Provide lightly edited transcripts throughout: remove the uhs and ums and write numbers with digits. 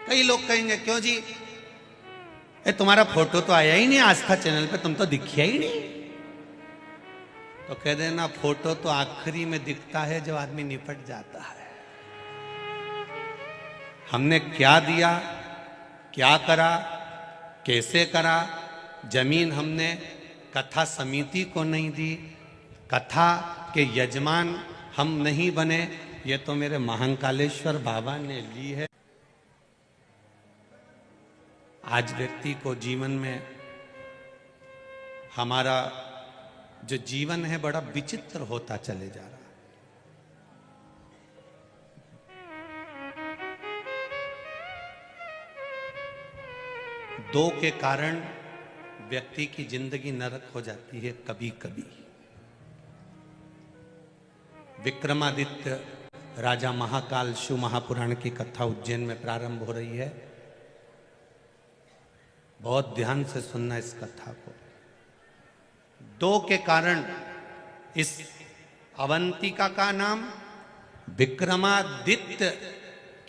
कई लोग कहेंगे क्यों जी, तुम्हारा फोटो तो आया ही नहीं आस्था चैनल पे, तुम तो दिखिया ही नहीं। तो कह देना फोटो तो आखिरी में दिखता है जब आदमी निपट जाता है। हमने क्या दिया, क्या करा, कैसे करा। जमीन हमने कथा समिति को नहीं दी, कथा के यजमान हम नहीं बने, ये तो मेरे महाकालेश्वर बाबा ने ली है। आज व्यक्ति को जीवन में, हमारा जो जीवन है बड़ा विचित्र होता चले जा रहा है। दो के कारण व्यक्ति की जिंदगी नरक हो जाती है कभी कभी। विक्रमादित्य राजा महाकाल शिव महापुराण की कथा उज्जैन में प्रारंभ हो रही है। बहुत ध्यान से सुनना इस कथा को। दो के कारण इस अवंतिका का नाम विक्रमादित्य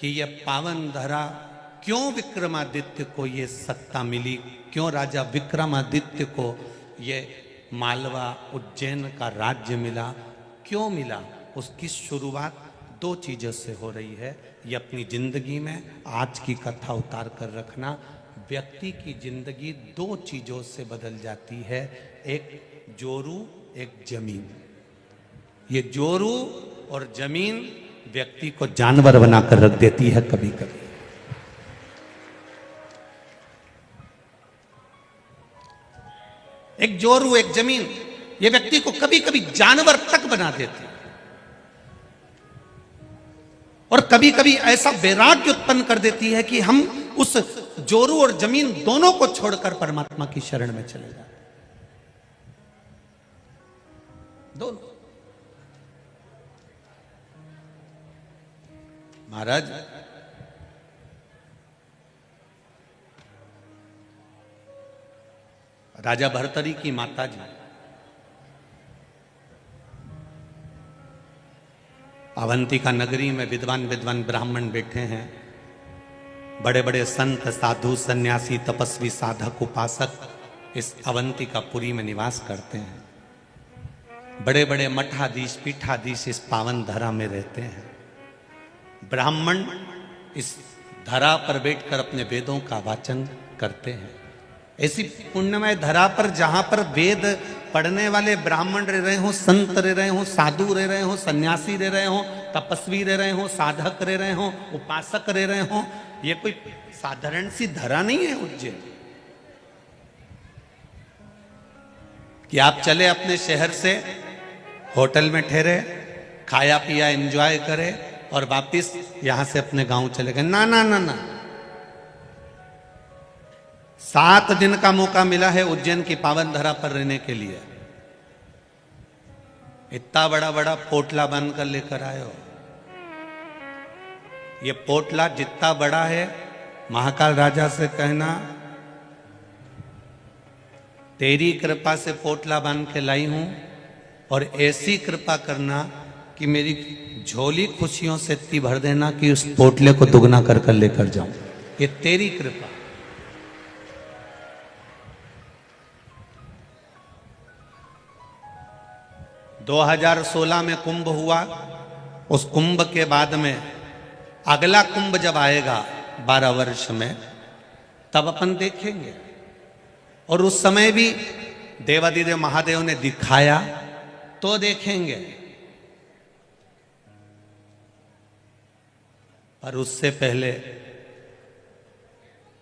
की यह पावन धरा, क्यों विक्रमादित्य को ये सत्ता मिली, क्यों राजा विक्रमादित्य को ये मालवा उज्जैन का राज्य मिला, क्यों मिला, उसकी शुरुआत दो चीजों से हो रही है। ये अपनी जिंदगी में आज की कथा उतार कर रखना। व्यक्ति की जिंदगी दो चीजों से बदल जाती है, एक जोरू, एक जमीन। ये जोरू और जमीन व्यक्ति को जानवर बनाकर रख देती है कभी कभी। एक जोरू, एक जमीन, ये व्यक्ति को कभी कभी जानवर तक बना देती है। और कभी कभी ऐसा वैराग्य उत्पन्न कर देती है कि हम उस जोरू और जमीन दोनों को छोड़कर परमात्मा की शरण में चले जाते हैं। दोनों। महाराज, राजा भर्तरी की माता जी अवंतिका नगरी में विद्वान विद्वान ब्राह्मण बैठे हैं। बड़े बड़े संत, साधु, सन्यासी, तपस्वी, साधक, उपासक इस अवंतिकापुरी में निवास करते हैं। बड़े बड़े मठाधीश, पीठाधीश इस पावन धरा में रहते हैं। ब्राह्मण इस धरा पर बैठकर अपने वेदों का वाचन करते हैं। ऐसी पुण्यमय धरा पर जहां पर वेद पढ़ने वाले ब्राह्मण रह रहे हो, संत रह रहे हो, साधु रह रहे हो, सन्यासी रह रहे हो, तपस्वी रह रहे हो, साधक रह रहे हो, उपासक रह रहे हो, ये कोई साधारण सी धरा नहीं है उज्जैन कि आप चले अपने शहर से होटल में ठहरे, खाया पिया एंजॉय करे और वापिस यहां से अपने गांव चले गए। ना ना ना ना, 7 दिन का मौका मिला है उज्जैन की पावन धरा पर रहने के लिए। इतना बड़ा बड़ा पोटला बन कर लेकर आए हो। ये पोटला जितना बड़ा है, महाकाल राजा से कहना तेरी कृपा से पोटला बांध के लाई हूं और ऐसी कृपा करना कि मेरी झोली खुशियों से इतनी भर देना कि उस पोटले को दुगना कर कर लेकर जाऊं। ये तेरी कृपा। दो 2016 में कुंभ हुआ। उस कुंभ के बाद में अगला कुंभ जब आएगा 12 वर्ष में, तब अपन देखेंगे। और उस समय भी देवादिदेव महादेव ने दिखाया तो देखेंगे, पर उससे पहले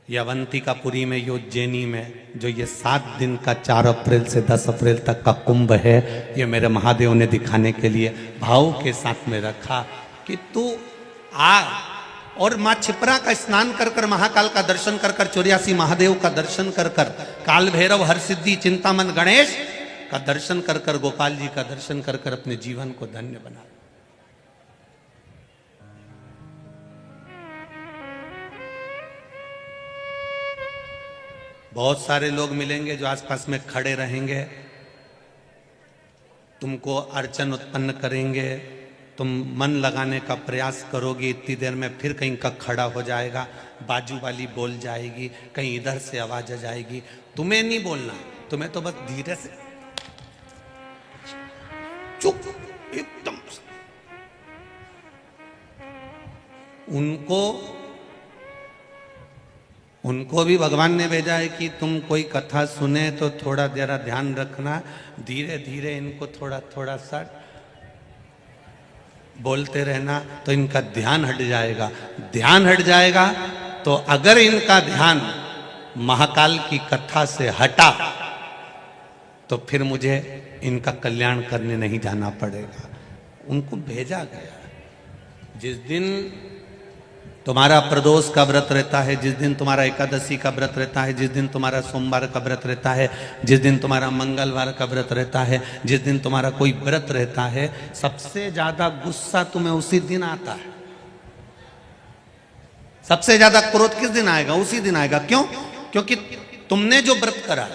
ये अवंतिकापुरी में, ये उज्जैनी में जो ये 7 दिन का 4 अप्रैल से 10 अप्रैल तक का कुंभ है, ये मेरे महादेव ने दिखाने के लिए भाव के साथ में रखा कि तू आ और माँ छिपरा का स्नान कर कर, महाकाल का दर्शन कर कर, 84 महादेव का दर्शन कर कर, काल भैरव, हरसिद्धि, चिंतामन गणेश का दर्शन कर कर, गोपाल जी का दर्शन कर कर अपने जीवन को धन्य बना। बहुत सारे लोग मिलेंगे जो आसपास में खड़े रहेंगे, तुमको अर्चन उत्पन्न करेंगे, तुम मन लगाने का प्रयास करोगे, इतनी देर में फिर कहीं का खड़ा हो जाएगा, बाजू वाली बोल जाएगी, कहीं इधर से आवाज आ जाएगी। तुम्हें नहीं बोलना, तुम्हें तो बस धीरे से चुप एकदम। उनको भी भगवान ने भेजा है कि तुम कोई कथा सुने तो थोड़ा जरा ध्यान रखना, धीरे धीरे इनको थोड़ा थोड़ा सा बोलते रहना, तो इनका ध्यान हट जाएगा। ध्यान हट जाएगा तो अगर इनका ध्यान महाकाल की कथा से हटा तो फिर मुझे इनका कल्याण करने नहीं जाना पड़ेगा। उनको भेजा गया। जिस दिन तुम्हारा प्रदोष का व्रत रहता है, जिस दिन तुम्हारा एकादशी का व्रत रहता है, जिस दिन तुम्हारा सोमवार का व्रत रहता है, जिस दिन तुम्हारा मंगलवार का व्रत रहता है, जिस दिन तुम्हारा कोई व्रत रहता है, सबसे ज्यादा गुस्सा तुम्हें उसी दिन आता है। सबसे ज्यादा क्रोध किस दिन आएगा? उसी दिन आएगा। क्यों? क्योंकि तुमने जो व्रत करा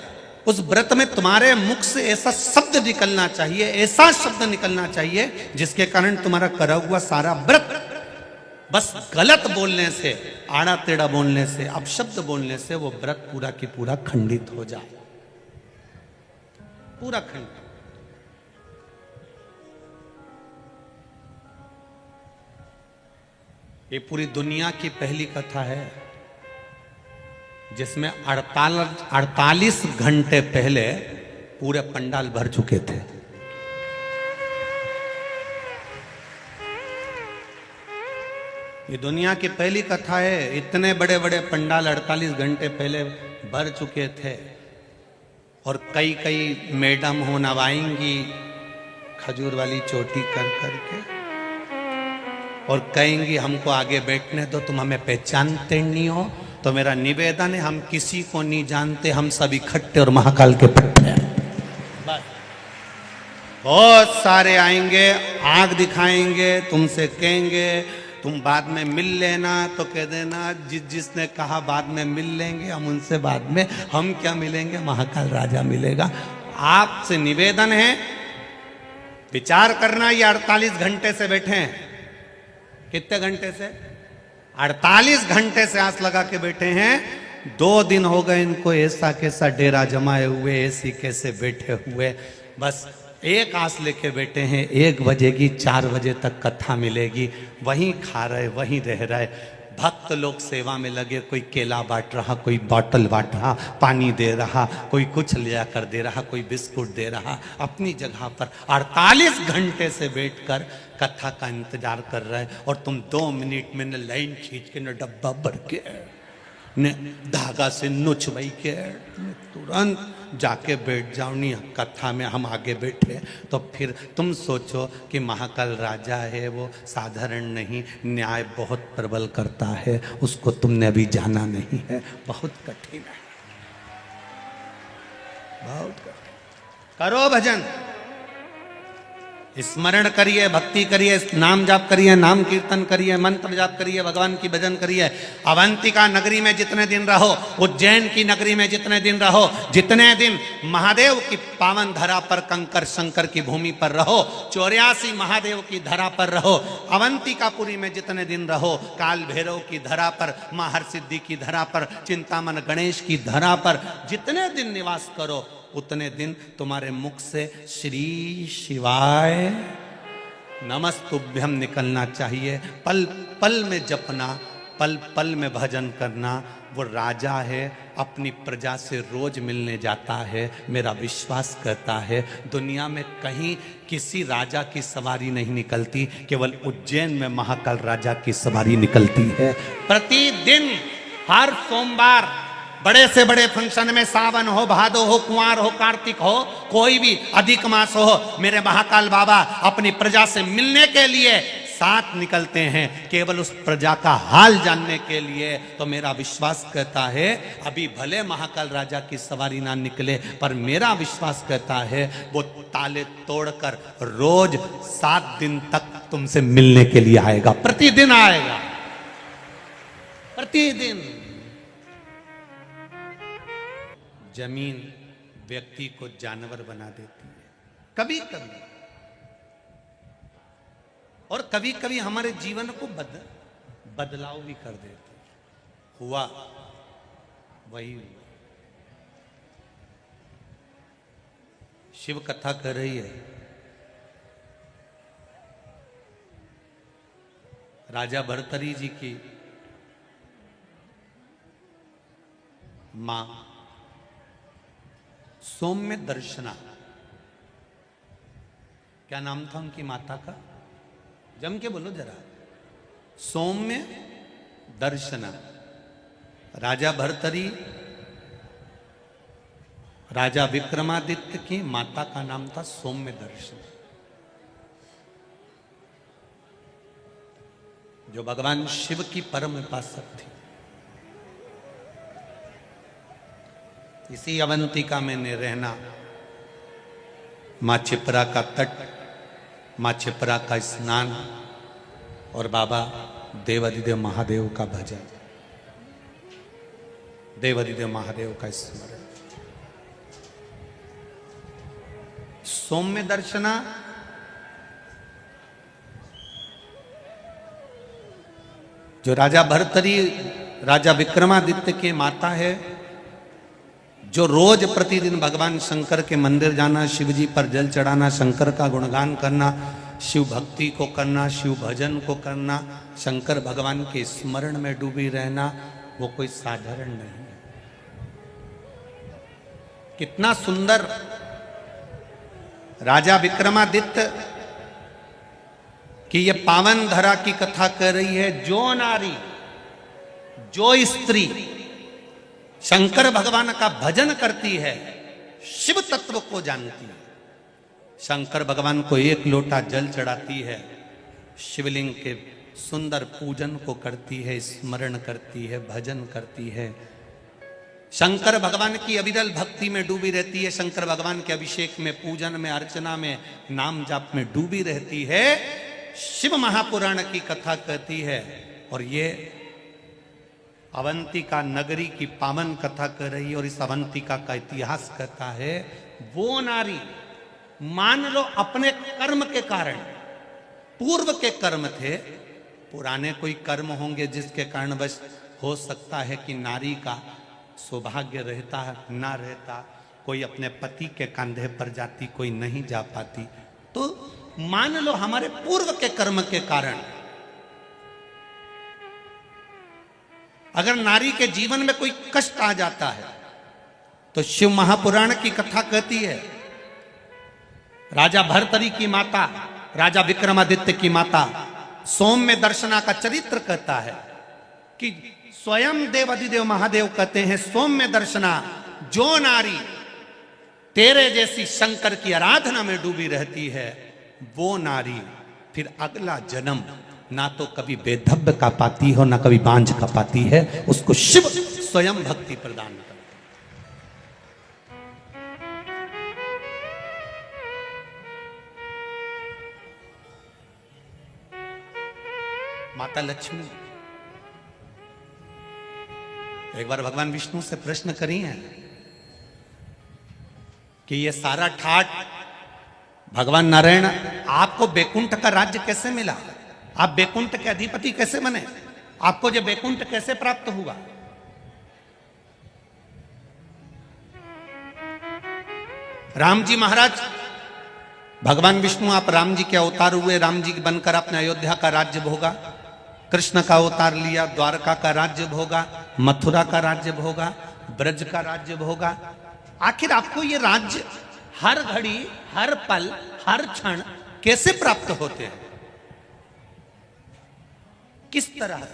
उस व्रत में तुम्हारे मुख से ऐसा शब्द निकलना चाहिए, ऐसा शब्द निकलना चाहिए जिसके कारण तुम्हारा करा हुआ सारा व्रत बस गलत बोलने से, आड़ा टेढ़ा बोलने से, अपशब्द बोलने से वो व्रत पूरा की पूरा खंडित हो जाए, पूरा खंडित। ये पूरी दुनिया की पहली कथा है जिसमें 48 घंटे पहले पूरे पंडाल भर चुके थे। ये दुनिया की पहली कथा है। इतने बड़े बड़े पंडाल 48 घंटे पहले भर चुके थे। और कई कई मैडम हो नवाएंगी खजूर वाली चोटी कर करके और कहेंगी हमको आगे बैठने दो, तुम हमें पहचानते नहीं हो। तो मेरा निवेदन है, हम किसी को नहीं जानते, हम सब इकट्ठे और महाकाल के पट्टे हैं। बस बहुत सारे आएंगे, आंख दिखाएंगे, तुमसे कहेंगे तुम बाद में मिल लेना, तो कह देना जिसने कहा बाद में मिल लेंगे, हम उनसे बाद में, हम क्या मिलेंगे, महाकाल राजा मिलेगा। आपसे निवेदन है, विचार करना। ये 48 घंटे से बैठे हैं। कितने घंटे से? 48 घंटे से आस लगा के बैठे हैं। 2 दिन हो गए इनको ऐसा कैसा डेरा जमाए हुए, ऐसी कैसे बैठे हुए। बस एक आस लेके बैठे हैं, 1 बजेगी, 4 बजे तक कथा मिलेगी। वहीं खा रहे, वहीं रह रहे। भक्त लोग सेवा में लगे, कोई केला बांट रहा, कोई बॉटल बांट रहा, पानी दे रहा, कोई कुछ ले जाकर दे रहा, कोई बिस्कुट दे रहा, अपनी जगह पर 48 घंटे से बैठकर कथा का इंतजार कर रहे हैं। और तुम 2 मिनट में न लाइन खींच के, न डब्बा भर के, ने धागा से नुचवाई के तुरंत जाके बैठ जाओ। नहीं, कथा में हम आगे बैठे तो फिर तुम सोचो कि महाकाल राजा है, वो साधारण नहीं, न्याय बहुत प्रबल करता है, उसको तुमने अभी जाना नहीं है। बहुत कठिन है, बहुत कठिन। करो भजन, स्मरण करिए, भक्ति करिए, नाम जाप करिए, नाम कीर्तन करिए, मंत्र जाप करिए, भगवान की भजन करिए। अवंतिका नगरी में जितने दिन रहो, उज्जैन की नगरी में जितने दिन रहो, जितने दिन महादेव की पावन धरा पर, कंकर शंकर की भूमि पर रहो, 84 महादेव की धरा पर रहो, अवंतिकापुरी में जितने दिन रहो, काल भैरव की धरा पर, मां हरसिद्धि की धरा पर, चिंतामन गणेश की धरा पर जितने दिन निवास करो, उतने दिन तुम्हारे मुख से श्री शिवाय नमस्तुभ्यम निकलना चाहिए। पल पल में जपना, पल पल में भजन करना। वो राजा है, अपनी प्रजा से रोज मिलने जाता है। मेरा विश्वास करता है दुनिया में कहीं किसी राजा की सवारी नहीं निकलती, केवल उज्जैन में महाकाल राजा की सवारी निकलती है। प्रतिदिन हर सोमवार बड़े से बड़े फंक्शन में, सावन हो, भादो हो, कुंवार हो, कार्तिक हो, कोई भी अधिक मास हो, मेरे महाकाल बाबा अपनी प्रजा से मिलने के लिए साथ निकलते हैं, केवल उस प्रजा का हाल जानने के लिए। तो मेरा विश्वास कहता है अभी भले महाकाल राजा की सवारी ना निकले, पर मेरा विश्वास कहता है वो ताले तोड़कर रोज 7 दिन तक तुमसे मिलने के लिए आएगा। प्रतिदिन आएगा, प्रतिदिन। जमीन व्यक्ति को जानवर बना देती है कभी कभी, और कभी कभी हमारे जीवन को बदलाव भी कर देते। हुआ वही हुआ। शिव कथा कर रही है, राजा भर्तरी जी की मां सौम्य दर्शना, क्या नाम था उनकी माता का? जम के बोलो जरा। सौम्य दर्शना। राजा भर्तरी, राजा विक्रमादित्य की माता का नाम था सौम्य दर्शना, जो भगवान शिव की परम उपासक थी। इसी अवंतिका में ने रहना, मां चिपरा का तट, मां चिपरा का स्नान और बाबा देवादिदेव महादेव का भजन, देवादिदेव महादेव का स्मरण। सौम्य दर्शना जो राजा भर्तरी, राजा विक्रमादित्य के माता है, जो रोज प्रतिदिन भगवान शंकर के मंदिर जाना, शिव जी पर जल चढ़ाना, शंकर का गुणगान करना, शिव भक्ति को करना, शिव भजन को करना, शंकर भगवान के स्मरण में डूबी रहना, वो कोई साधारण नहीं है। कितना सुंदर राजा विक्रमादित्य कि ये पावन धरा की कथा कर रही है। जो नारी, जो स्त्री शंकर भगवान का भजन करती है, शिव तत्व को जानती है, शंकर भगवान को एक लोटा जल चढ़ाती है, शिवलिंग के सुंदर पूजन को करती है, स्मरण करती है, भजन करती है, शंकर भगवान की अविरल भक्ति में डूबी रहती है, शंकर भगवान के अभिषेक में, पूजन में, अर्चना में, नाम जाप में डूबी रहती है, शिव महापुराण की कथा कहती है। और ये अवंतिका नगरी की पावन कथा कर रही है। और इस अवंतिका का इतिहास कहता है, वो नारी मान लो अपने कर्म के कारण, पूर्व के कर्म थे, पुराने कोई कर्म होंगे जिसके कारण बस हो सकता है कि नारी का सौभाग्य रहता ना रहता, कोई अपने पति के कंधे पर जाती, कोई नहीं जा पाती। तो मान लो हमारे पूर्व के कर्म के कारण अगर नारी के जीवन में कोई कष्ट आ जाता है तो शिव महापुराण की कथा कहती है, राजा भर्तरी की माता, राजा विक्रमादित्य की माता सौम्य दर्शना का चरित्र कहता है कि स्वयं देवादिदेव महादेव कहते हैं, सौम्य दर्शना, जो नारी तेरे जैसी शंकर की आराधना में डूबी रहती है, वो नारी फिर अगला जन्म ना तो कभी बेधब्य का पाती हो, ना कभी बांझ का पाती है, उसको शिव स्वयं भक्ति प्रदान करता है। माता लक्ष्मी एक बार भगवान विष्णु से प्रश्न करी है कि ये सारा ठाट भगवान नारायण, आपको बैकुंठ का राज्य कैसे मिला? आप बैकुंठ के अधिपति कैसे बने? आपको जो बैकुंठ कैसे प्राप्त हुआ? राम जी महाराज, भगवान विष्णु आप राम जी के अवतार हुए, राम जी बनकर आपने अयोध्या का राज्य भोगा, कृष्ण का अवतार लिया, द्वारका का राज्य भोगा, मथुरा का राज्य भोगा, ब्रज का राज्य भोगा। आखिर आपको ये राज्य हर घड़ी, हर पल, हर क्षण कैसे प्राप्त होते हैं? किस तरह?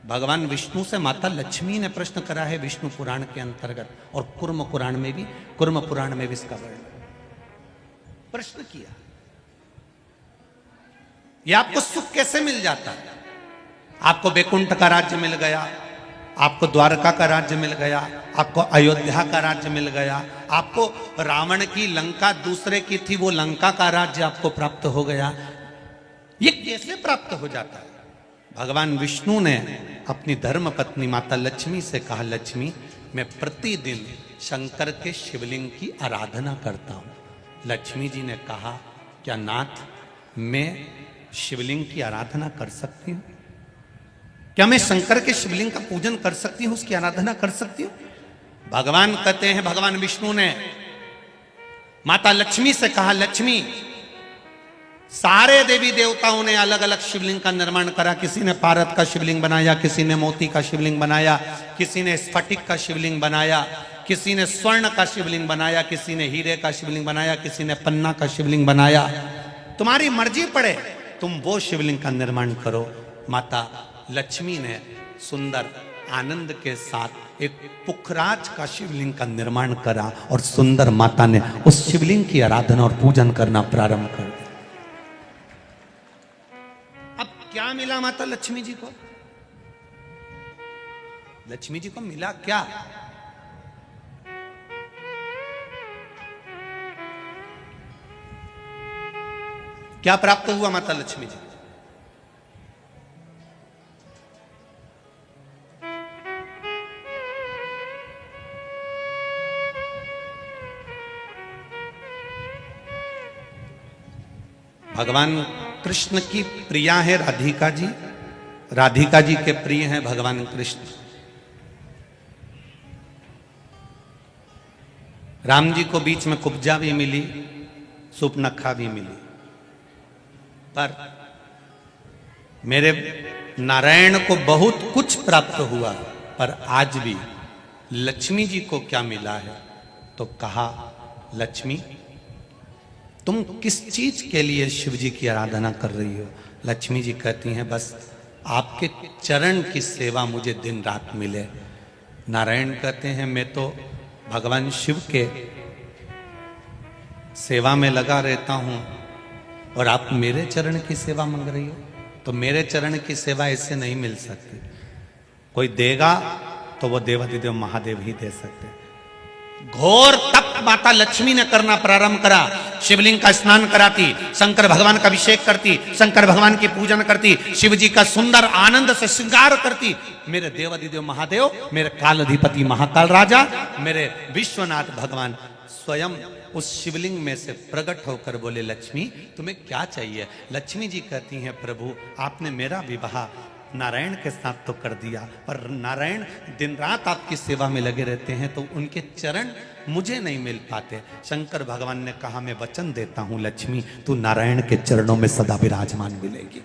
भगवान विष्णु से माता लक्ष्मी ने प्रश्न करा है विष्णु पुराण के अंतर्गत, और कुर्म पुराण में भी, कुर्म पुराण में भी इसका वर्णन प्रश्न किया, ये आपको सुख कैसे मिल जाता है? आपको बैकुंठ का राज्य मिल गया, आपको द्वारका का राज्य मिल गया, आपको अयोध्या का राज्य मिल गया, आपको रावण की लंका दूसरे की थी वो लंका का राज्य आपको प्राप्त हो गया, ये कैसे प्राप्त हो जाता है? भगवान विष्णु ने अपनी धर्म पत्नी माता लक्ष्मी से कहा, लक्ष्मी मैं प्रतिदिन शंकर के शिवलिंग की आराधना करता हूं। लक्ष्मी जी ने कहा, क्या नाथ, मैं शिवलिंग की आराधना कर सकती हूं? क्या मैं शंकर के शिवलिंग का पूजन कर सकती हूं, उसकी आराधना कर सकती हूं? भगवान कहते हैं, भगवान विष्णु ने माता लक्ष्मी से कहा, लक्ष्मी, सारे देवी देवताओं ने अलग अलग शिवलिंग का निर्माण करा। किसी ने पारद का शिवलिंग बनाया, किसी ने मोती का शिवलिंग बनाया, किसी ने स्फटिक का शिवलिंग बनाया, किसी ने स्वर्ण का शिवलिंग बनाया, किसी ने हीरे का शिवलिंग बनाया, किसी ने पन्ना का शिवलिंग बनाया। तुम्हारी मर्जी पड़े, तुम वो शिवलिंग का निर्माण करो। माता लक्ष्मी ने सुंदर आनंद के साथ एक पुखराज का शिवलिंग का निर्माण करा और सुंदर माता ने उस शिवलिंग की आराधना और पूजन करना प्रारंभ कर दिया। अब क्या मिला माता लक्ष्मी जी को? लक्ष्मी जी को मिला क्या? क्या प्राप्त हुआ माता लक्ष्मी जी? भगवान कृष्ण की प्रिया है राधिका जी, राधिका जी के प्रिय हैं भगवान कृष्ण। राम जी को बीच में कुब्जा भी मिली, सुपनखा भी मिली, पर मेरे नारायण को बहुत कुछ प्राप्त हुआ, पर आज भी लक्ष्मी जी को क्या मिला है? तो कहा, लक्ष्मी, तुम किस चीज के लिए शिव जी की आराधना कर रही हो? लक्ष्मी जी कहती हैं, बस आपके चरण की सेवा मुझे दिन रात मिले। नारायण कहते हैं, मैं तो भगवान शिव के सेवा में लगा रहता हूं और आप मेरे चरण की सेवा मांग रही हो? तो मेरे चरण की सेवा ऐसे नहीं मिल सकती। कोई देगा तो वो देवाधिदेव महादेव ही दे सकते। घोर तप माता लक्ष्मी ने करना प्रारंभ करा। शिवलिंग का स्नान कराती, शंकर भगवान का अभिषेक करती, शंकर भगवान की पूजन करती, शिव जी का सुंदर आनंद से श्रृंगार करती। मेरे देवाधिदेव महादेव, मेरे कालाधिपति महाकाल राजा, मेरे विश्वनाथ भगवान स्वयं उस शिवलिंग में से प्रकट होकर बोले, लक्ष्मी, तुम्हें क्या चाहिए? लक्ष्मी जी कहती हैं, प्रभु, आपने मेरा विवाह नारायण के साथ तो कर दिया, पर नारायण दिन रात आपकी सेवा में लगे रहते हैं, तो उनके चरण मुझे नहीं मिल पाते। शंकर भगवान ने कहा, मैं वचन देता हूं लक्ष्मी, तू नारायण के चरणों में सदा विराजमान मिलेगी।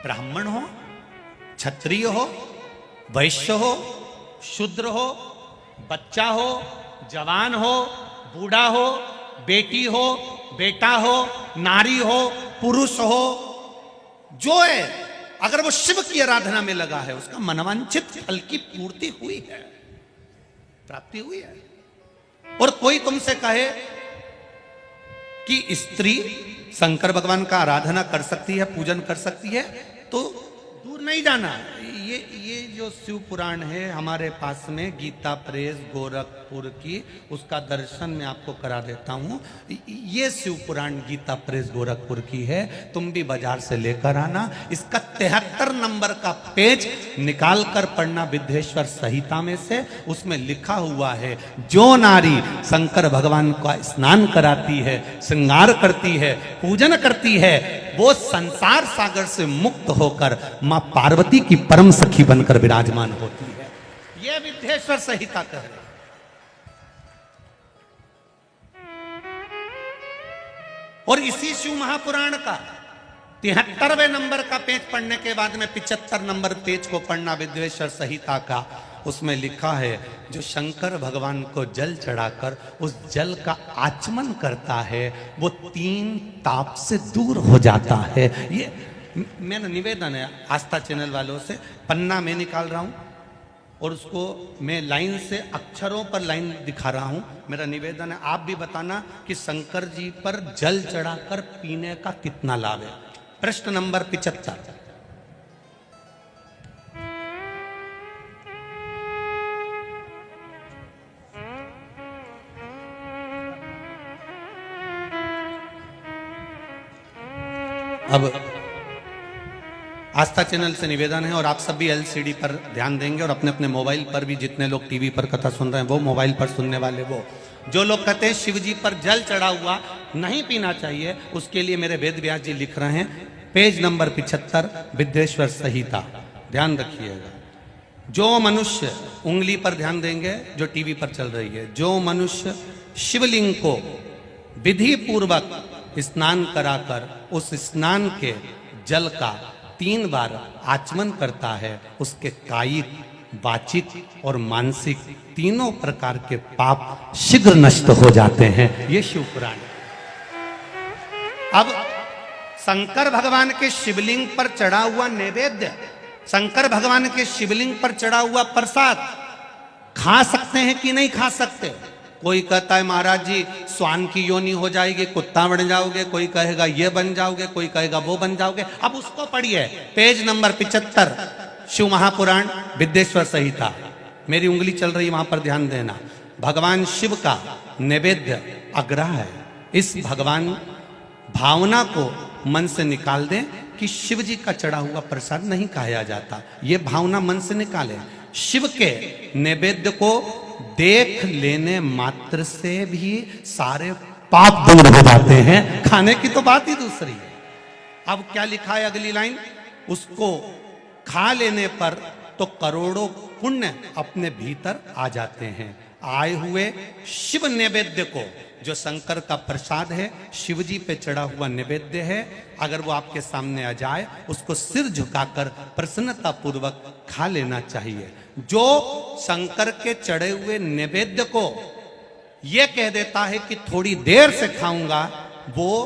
ब्राह्मण हो, क्षत्रिय हो, वैश्य हो, शूद्र हो, बच्चा हो, जवान हो, बूढ़ा हो, बेटी हो, बेटा हो, नारी हो, पुरुष हो, जो है, अगर वो शिव की आराधना में लगा है, उसका मनवांछित फल की पूर्ति हुई है, प्राप्ति हुई है। और कोई तुमसे कहे कि स्त्री शंकर भगवान का आराधना कर सकती है, पूजन कर सकती है, तो दूर नहीं जाना। ये जो शिव पुराण है हमारे पास में, गीता प्रेस गोरखपुर की, उसका दर्शन मैं आपको करा देता हूँ। ये शिव पुराण गीता प्रेस गोरखपुर की है, तुम भी बाजार से लेकर आना। इसका 73 नंबर का पेज निकाल कर पढ़ना विद्येश्वर संहिता में से। उसमें लिखा हुआ है, जो नारी शंकर भगवान का स्नान कराती है, श्रृंगार करती है, पूजन करती है, वो संसार सागर से मुक्त होकर मां पार्वती की परम सखी बनकर विराजमान होती है। यह विद्येश्वर संहिता कह रहे। और इसी शिव महापुराण का 73वें नंबर का पेज पढ़ने के बाद में 75 नंबर पेज को पढ़ना विद्येश्वर संहिता का। उसमें लिखा है, जो शंकर भगवान को जल चढ़ाकर उस जल का आचमन करता है, वो 3 ताप से दूर हो जाता है। ये मेरा निवेदन है आस्था चैनल वालों से। पन्ना मैं निकाल रहा हूं और उसको मैं लाइन से, अक्षरों पर लाइन दिखा रहा हूं। मेरा निवेदन है, आप भी बताना कि शंकर जी पर जल चढ़ाकर पीने का कितना लाभ है। प्रश्न नंबर 75। अब आस्था चैनल से निवेदन है, और आप सब भी एलसीडी पर ध्यान देंगे, और अपने अपने मोबाइल पर भी, जितने लोग टीवी पर कथा सुन रहे हैं वो, मोबाइल पर सुनने वाले वो, जो लोग कहते हैं शिव जी पर जल चढ़ा हुआ नहीं पीना चाहिए, उसके लिए मेरे वेद व्यास जी लिख रहे हैं, पेज नंबर 75, विद्येश्वर संहिता, ध्यान रखिएगा। जो मनुष्य, उंगली पर ध्यान देंगे जो टीवी पर चल रही है, जो मनुष्य शिवलिंग को विधि पूर्वक स्नान कराकर उस स्नान के जल का 3 बार आचमन करता है, उसके कायिक, वाचिक और मानसिक तीनों प्रकार के पाप शीघ्र नष्ट हो जाते हैं। ये शिव पुराण। अब शंकर भगवान के शिवलिंग पर चढ़ा हुआ नैवेद्य, शंकर भगवान के शिवलिंग पर चढ़ा हुआ प्रसाद खा सकते हैं कि नहीं खा सकते? कोई कहता है महाराज जी स्वान की योनि हो जाएगी, कुत्ता बन जाओगे, कोई कहेगा ये बन जाओगे, कोई कहेगा वो बन जाओगे। अब उसको पढ़िए, पेज नंबर 75, शिव महापुराण, विद्येश्वर संहिता, मेरी उंगली चल रही वहां पर ध्यान देना। भगवान शिव का नैवेद्य अग्रह है। इस भगवान भावना को मन से निकाल दें कि शिव जी का चढ़ा हुआ प्रसाद नहीं खाया जाता, ये भावना मन से निकालें। शिव के नैवेद्य को देख लेने मात्र से भी सारे पाप दूर हो जाते हैं, खाने की तो बात ही दूसरी है। अब क्या लिखा है अगली लाइन, उसको खा लेने पर तो करोड़ों पुण्य अपने भीतर आ जाते हैं। आए हुए शिव नैवेद्य को, जो शंकर का प्रसाद है, शिव जी पे चढ़ा हुआ नैवेद्य है, अगर वो आपके सामने आ जाए उसको सिर झुकाकर प्रसन्नता पूर्वक खा लेना चाहिए। जो शंकर के चढ़े हुए नैवेद्य को ये कह देता है कि थोड़ी देर से खाऊंगा, वो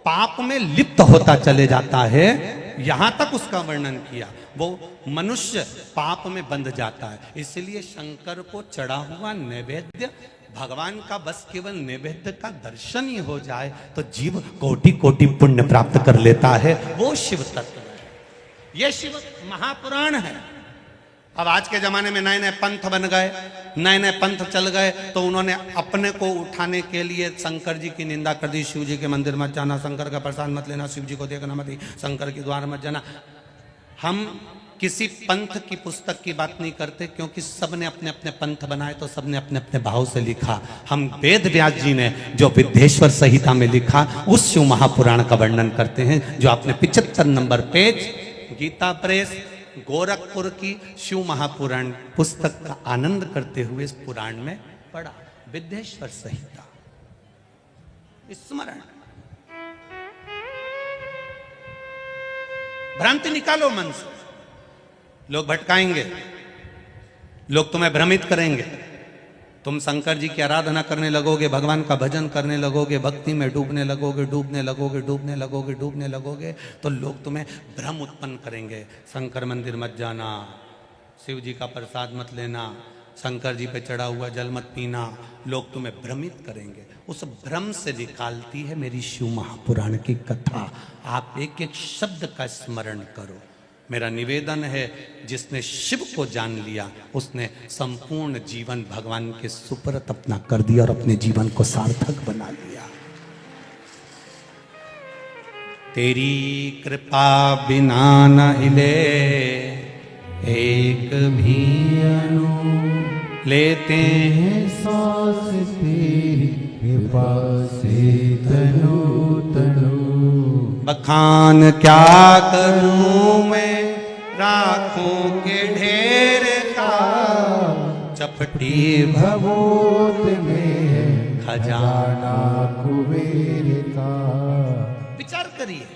पाप में लिप्त होता चले जाता है। यहां तक उसका वर्णन किया, वो मनुष्य पाप में बंध जाता है। इसलिए शंकर को चढ़ा हुआ नैवेद्य, भगवान का बस केवल नैवेद्य का दर्शन ही हो जाए तो जीव कोटि कोटि पुण्य प्राप्त कर लेता है। वो शिव तत्व है, ये शिव महापुराण है। अब आज के जमाने में नए नए पंथ बन गए, नए नए पंथ चल गए, तो उन्होंने अपने को उठाने के लिए शंकर जी की निंदा कर दी। शिव जी के मंदिर मत जाना, शंकर का प्रसाद मत लेना, शिव जी को देखना मत, शंकर के द्वार मत जाना। हम किसी पंथ की पुस्तक की बात नहीं करते, क्योंकि सबने अपने अपने पंथ बनाए तो सबने अपने अपने भाव से लिखा। हम वेद व्यास जी ने जो विद्येश्वर संहिता में लिखा, उस शिव महापुराण का वर्णन करते हैं, जो आपने 75 नंबर पेज, गीता प्रेस गोरखपुर की शिव महापुराण पुस्तक का आनंद करते हुए इस पुराण में पढ़ा। विद्येश्वर संहिता स्मरण, भ्रांति निकालो मन से। लोग भटकाएंगे, लोग तुम्हें भ्रमित करेंगे, तुम शंकर जी की आराधना करने लगोगे, भगवान का भजन करने लगोगे, भक्ति में डूबने लगोगे, डूबने लगोगे, डूबने लगोगे, डूबने लगोगे, तो लोग तुम्हें भ्रम उत्पन्न करेंगे। शंकर मंदिर मत जाना, शिव जी का प्रसाद मत लेना, शंकर जी पे चढ़ा हुआ जल मत पीना, लोग तुम्हें भ्रमित करेंगे। उस भ्रम से निकालती है मेरी शिव महापुराण की कथा। आप एक एक शब्द का स्मरण करो। मेरा निवेदन है, जिसने शिव को जान लिया उसने संपूर्ण जीवन भगवान के सुपुर्द अपना कर दिया और अपने जीवन को सार्थक बना लिया। तेरी कृपा बिना न हिले एक भी अणु, लेते हैं सांस तेरी कृपा से तनु तनु। बखान क्या करूं मैं राखों के ढेर का, चपटी भभूत में खजाना कुबेर का। विचार करिए,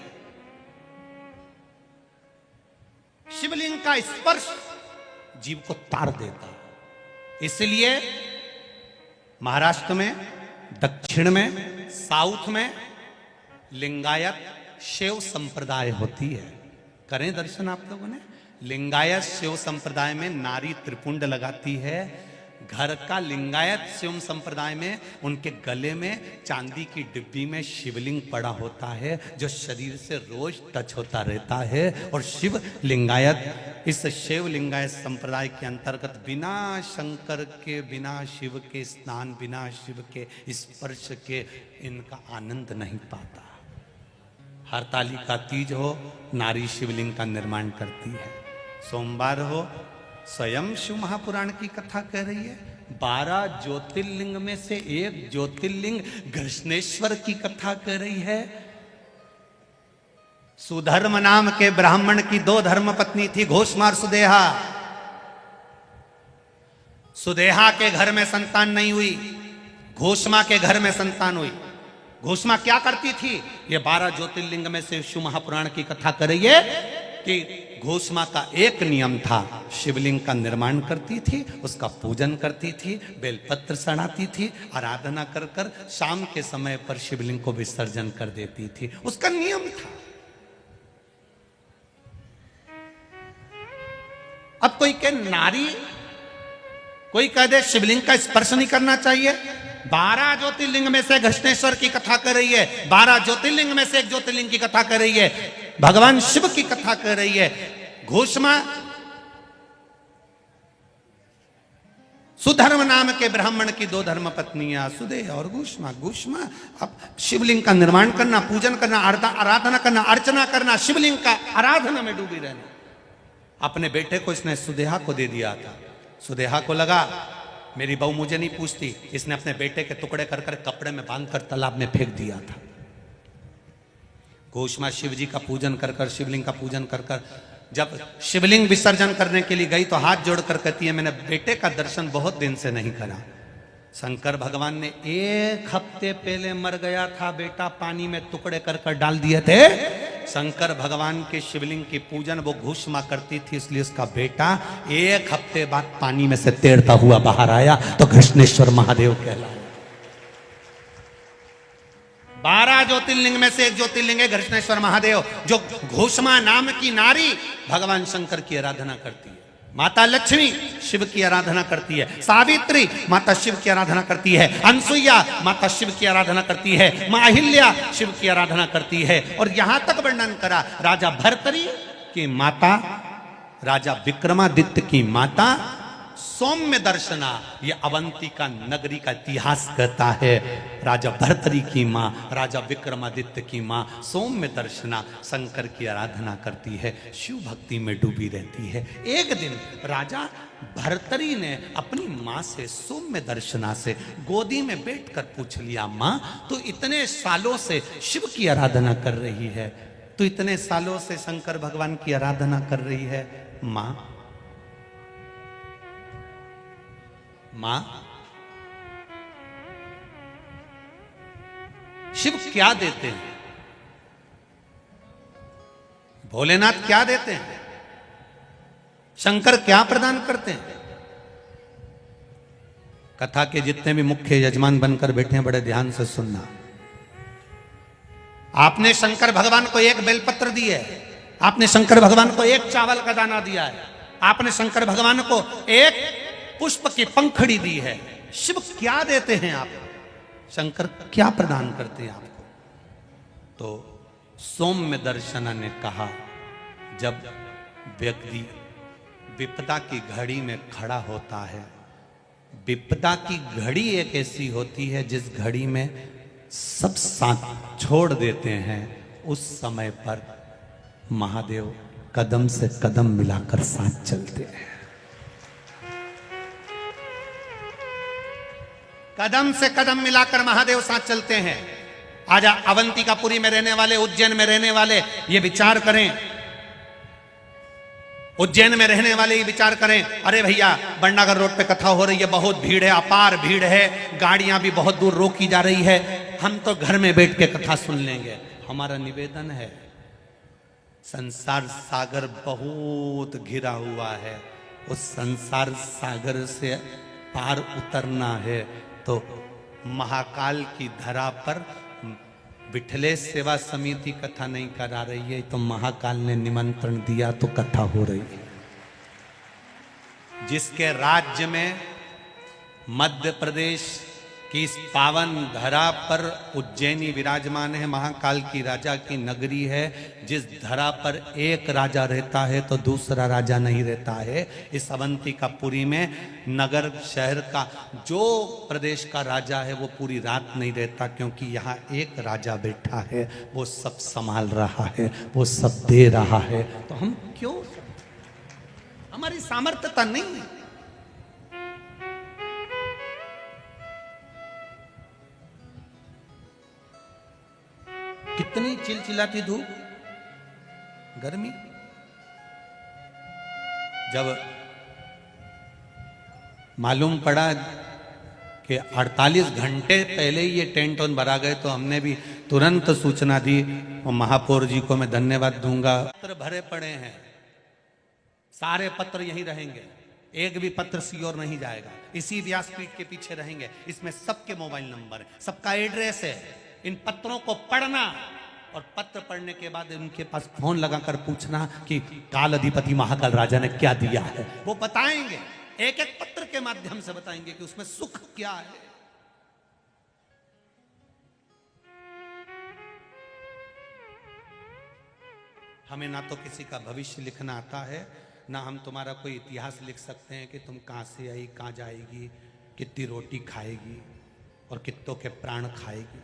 शिवलिंग का स्पर्श जीव को तार देता। इसलिए महाराष्ट्र में, दक्षिण में, साउथ में लिंगायत शिव संप्रदाय होती है। करें दर्शन आप लोगों ने। लिंगायत शिव संप्रदाय में नारी त्रिपुंड लगाती है। घर का लिंगायत शिव संप्रदाय में उनके गले में चांदी की डिब्बी में शिवलिंग पड़ा होता है, जो शरीर से रोज टच होता रहता है। और शिव लिंगायत, इस शिव लिंगायत संप्रदाय के अंतर्गत बिना शंकर के, बिना शिव के स्नान, बिना शिव के स्पर्श के इनका आनंद नहीं पाता। हरतालिका तीज हो, नारी शिवलिंग का निर्माण करती है। सोमवार हो, स्वयं शिव महापुराण की कथा कह रही है। 12 ज्योतिर्लिंग में से एक ज्योतिर्लिंग घृष्णेश्वर की कथा कह रही है। सुधर्म नाम के ब्राह्मण की 2 धर्मपत्नी थी, घोषमा और सुदेहा। सुदेहा के घर में संतान नहीं हुई, घोषमा के घर में संतान हुई। घोषमा क्या करती थी? ये 12 ज्योतिर्लिंग में से शिव महापुराण की कथा कर रही है कि घोषमा का एक नियम था, शिवलिंग का निर्माण करती थी, उसका पूजन करती थी, बेलपत्र चढ़ाती थी, आराधना कर कर शाम के समय पर शिवलिंग को विसर्जन कर देती थी। उसका नियम था। अब कोई कहे नारी, कोई कह दे शिवलिंग का स्पर्श नहीं करना चाहिए। 12 ज्योतिर्लिंग में से घृष्णेश्वर की कथा कर रही है, 12 ज्योतिर्लिंग में से एक ज्योतिर्लिंग की कथा कर रही है, भगवान शिव की कथा कर रही है। घोषमा सुधर्म नाम के ब्राह्मण की 2 धर्मपत्नियां, सुदेह और घोषमा। घोषमा अब शिवलिंग का निर्माण करना, पूजन करना, आराधना करना, अर्चना करना, शिवलिंग का आराधना में डूबी रहना। अपने बेटे को इसने सुदेहा को दे दिया था। सुदेहा को लगा मेरी बहू मुझे नहीं पूछती, इसने अपने बेटे के टुकड़े कर कर कपड़े में बांधकर तालाब में फेंक दिया था। घोषमा शिव जी का पूजन कर कर, शिवलिंग का पूजन कर कर जब शिवलिंग विसर्जन करने के लिए गई तो हाथ जोड़कर कहती है मैंने बेटे का दर्शन बहुत दिन से नहीं करा। शंकर भगवान ने 1 हफ्ते पहले मर गया था बेटा, पानी में टुकड़े कर कर डाल दिए थे। शंकर भगवान के शिवलिंग की पूजन वो घोषमा करती थी, इसलिए उसका बेटा 1 हफ्ते बाद पानी में से तैरता हुआ बाहर आया तो घृष्णेश्वर महादेव कहलाया। 12 ज्योतिर्लिंग में से एक ज्योतिर्लिंग है घृष्णेश्वर महादेव, जो घोषमा नाम की नारी भगवान शंकर की आराधना करती है। माता लक्ष्मी शिव की आराधना करती है, सावित्री माता शिव की आराधना करती है, अनसुईया माता शिव की आराधना करती है, मां अहिल्या शिव की आराधना करती है। और यहां तक वर्णन करा राजा भर्तरी की माता, राजा विक्रमादित्य की माता सौम्य दर्शना। ये अवंती का नगरी का इतिहास कहता है, राजा भर्तरी की मां, राजा विक्रमादित्य की मां सौम्य दर्शना शंकर की आराधना करती है, शिव भक्ति में डूबी रहती है। एक दिन राजा भर्तरी ने अपनी मां से सौम्य दर्शना से गोदी में बैठकर पूछ लिया, मां तू इतने सालों से शिव की आराधना कर रही है, तू इतने सालों से शंकर भगवान की आराधना कर रही है, मां मां शिव क्या देते हैं, भोलेनाथ क्या देते हैं, शंकर क्या प्रदान करते हैं? कथा के जितने भी मुख्य यजमान बनकर बैठे हैं बड़े ध्यान से सुनना। आपने शंकर भगवान को 1 बेलपत्र दी है, आपने शंकर भगवान को 1 चावल का दाना दिया है, आपने शंकर भगवान को 1 पुष्प की पंखड़ी दी है। शिव क्या देते हैं आप, शंकर क्या प्रदान करते हैं आपको? तो सौम्य दर्शना ने कहा, जब व्यक्ति विपदा की घड़ी में खड़ा होता है, विपदा की घड़ी एक ऐसी होती है जिस घड़ी में सब साथ छोड़ देते हैं, उस समय पर महादेव कदम से कदम मिलाकर साथ चलते हैं। कदम से कदम मिलाकर महादेव साथ चलते हैं। आज अवंतिकापुरी में रहने वाले, उज्जैन में रहने वाले ये विचार करें, उज्जैन में रहने वाले ये विचार करें, अरे भैया बंडागर रोड पे कथा हो रही है, बहुत भीड़ है, अपार भीड़ है, गाड़ियां भी बहुत दूर रोकी जा रही है, हम तो घर में बैठ के कथा सुन लेंगे। हमारा निवेदन है, संसार सागर बहुत घिरा हुआ है, उस संसार सागर से पार उतरना है तो महाकाल की धरा पर विठलेश सेवा समिति कथा नहीं करा रही है, तो महाकाल ने निमंत्रण दिया तो कथा हो रही है। जिसके राज्य में मध्य प्रदेश, कि इस पावन धरा पर उज्जैनी विराजमान है, महाकाल की राजा की नगरी है। जिस धरा पर एक राजा रहता है तो दूसरा राजा नहीं रहता है। इस अवंतिकापुरी में नगर शहर का जो प्रदेश का राजा है वो पूरी रात नहीं रहता, क्योंकि यहाँ एक राजा बैठा है, वो सब संभाल रहा है, वो सब दे रहा है। तो हम क्यों, हमारी सामर्थ्यता नहीं है। कितनी चिलचिलाती धूप, गर्मी। जब मालूम पड़ा कि 48 घंटे पहले ही ये टेंट ऑन भरा गए, तो हमने भी तुरंत सूचना दी। और महापौर जी को मैं धन्यवाद दूंगा। पत्र भरे पड़े हैं, सारे पत्र यहीं रहेंगे, एक भी पत्र सियोर नहीं जाएगा, इसी व्यासपीठ के पीछे रहेंगे। इसमें सबके मोबाइल नंबर है, सबका एड्रेस है। इन पत्रों को पढ़ना और पत्र पढ़ने के बाद उनके पास फोन लगाकर पूछना कि काल अधिपति महाकाल राजा ने क्या दिया है। वो बताएंगे, एक एक पत्र के माध्यम से बताएंगे कि उसमें सुख क्या है। हमें ना तो किसी का भविष्य लिखना आता है, ना हम तुम्हारा कोई इतिहास लिख सकते हैं कि तुम कहां से आई, कहां जाएगी, कितनी रोटी खाएगी और कितों के प्राण खाएगी,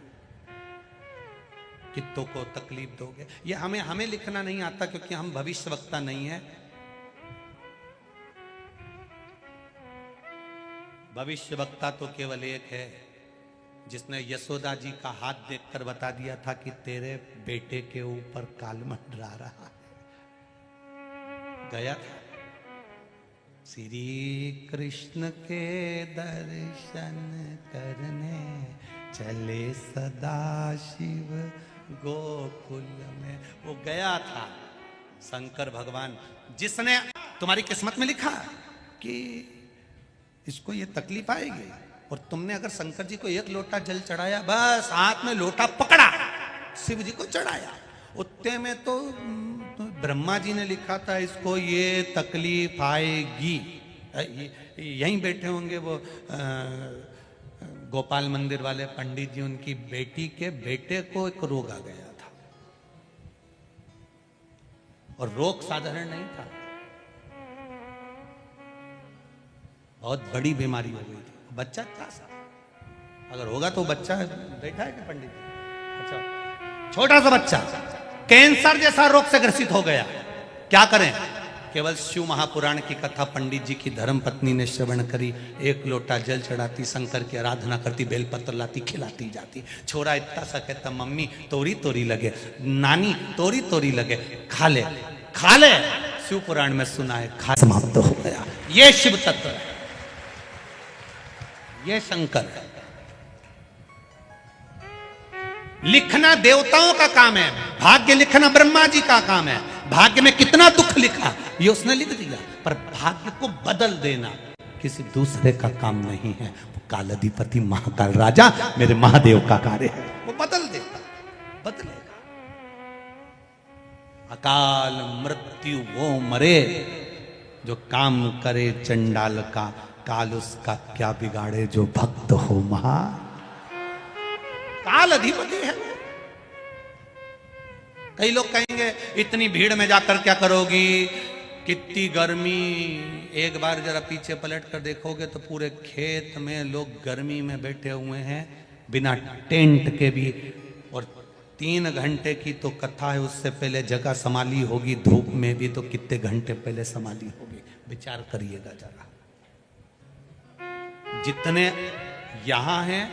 कितों को तकलीफ दोगे। ये हमें लिखना नहीं आता, क्योंकि हम भविष्यवक्ता नहीं है। भविष्यवक्ता तो केवल एक है, जिसने यशोदा जी का हाथ देखकर बता दिया था कि तेरे बेटे के ऊपर काल मंडरा रहा है। गया था, श्री कृष्ण के दर्शन करने चले सदा शिव गोकुल में। वो गया था शंकर भगवान, जिसने तुम्हारी किस्मत में लिखा कि इसको ये तकलीफ आएगी, और तुमने अगर शंकर जी को एक लोटा जल चढ़ाया, बस हाथ में लोटा पकड़ा, शिव जी को चढ़ाया। उतने में तो ब्रह्मा जी ने लिखा था इसको ये तकलीफ आएगी। यहीं बैठे होंगे वो गोपाल मंदिर वाले पंडित जी, उनकी बेटी के बेटे को एक रोग आ गया था, और रोग साधारण नहीं था, बहुत बड़ी बीमारी हो गई थी। बच्चा था सा, अगर होगा तो बच्चा बैठा है कि पंडित जी, अच्छा छोटा सा बच्चा कैंसर जैसा रोग से ग्रसित हो गया। क्या करें, केवल शिव महापुराण की कथा पंडित जी की धर्म पत्नी ने श्रवण करी। एक लोटा जल चढ़ाती, शंकर की आराधना करती, बेलपत्र लाती, खिलाती जाती। छोरा इतना सा कहता, मम्मी तोरी तोरी लगे, नानी तोरी तोरी लगे, खा ले खा ले। शिव पुराण में सुना है, खा समाप्त हो गया। ये शिव तत्व है, ये शंकर है। लिखना देवताओं का काम है, भाग्य लिखना ब्रह्मा जी का काम है। भाग्य में कितना दुख लिखा ये उसने लिख दिया, पर भाग्य को बदल देना किसी दूसरे का काम नहीं है। वो काल अधिपति महाकाल राजा मेरे महादेव का कार्य है, वो बदल देता, बदलेगा। अकाल मृत्यु वो मरे जो काम करे चंडाल का, काल उसका क्या बिगाड़े जो भक्त हो महा। काल अधिपति है। कई लोग कहेंगे इतनी भीड़ में जाकर क्या करोगी, कितनी गर्मी। एक बार जरा पीछे पलट कर देखोगे तो पूरे खेत में लोग गर्मी में बैठे हुए हैं, बिना टेंट के भी। और 3 घंटे की तो कथा है, उससे पहले जगह संभाली होगी धूप में भी, तो कितने घंटे पहले संभाली होगी, विचार करिएगा जरा। जितने यहां हैं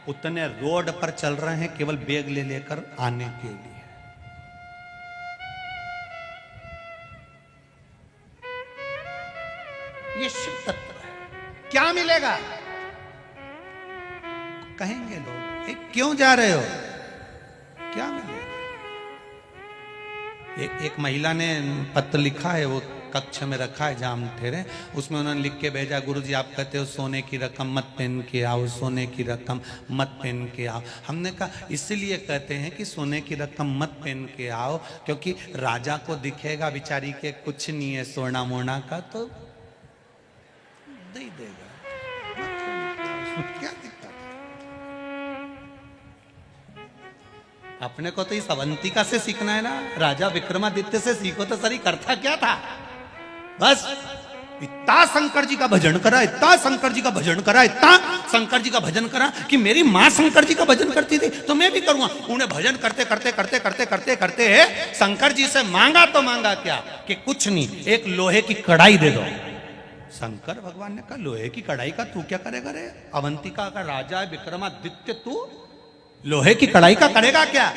उतने रोड पर चल रहे हैं केवल बैग ले लेकर आने के लिए। ये शिव तत्व है। क्या मिलेगा कहेंगे लोग, क्यों जा रहे हो, क्या मिलेगा। एक महिला ने पत्र लिखा है, वो कक्ष में रखा है जहां हम ठहरे, उसमें उन्होंने लिख के भेजा, गुरुजी आप कहते हो सोने की रकम मत पहन के आओ, सोने की रकम मत पहन के आओ। हमने कहा इसलिए कहते हैं कि सोने की रकम मत पहन के आओ, क्योंकि राजा को दिखेगा बिचारी के कुछ नहीं है सोना मोना का, तो दे देगा, क्या दिक्कत। अपने को तो इस अवंतिका से सीखना है ना, राजा विक्रमादित्य से सीखो तो सरी करता क्या था। बस इतना शंकर जी का भजन करा, इतना शंकर जी का भजन करा, इतना शंकर जी का भजन करा कि मेरी मां शंकर जी का भजन करती थी तो मैं भी करूंगा। उन्हें भजन करते करते करते करते करते करते शंकर जी से मांगा तो मांगा क्या कि कुछ नहीं, एक लोहे की कढ़ाई दे दो। शंकर भगवान ने कहा लोहे की कढ़ाई का तू क्या करेगा रे, अवंतिका का राजा विक्रमादित्य, तू लोहे की कढ़ाई का करेगा क्या।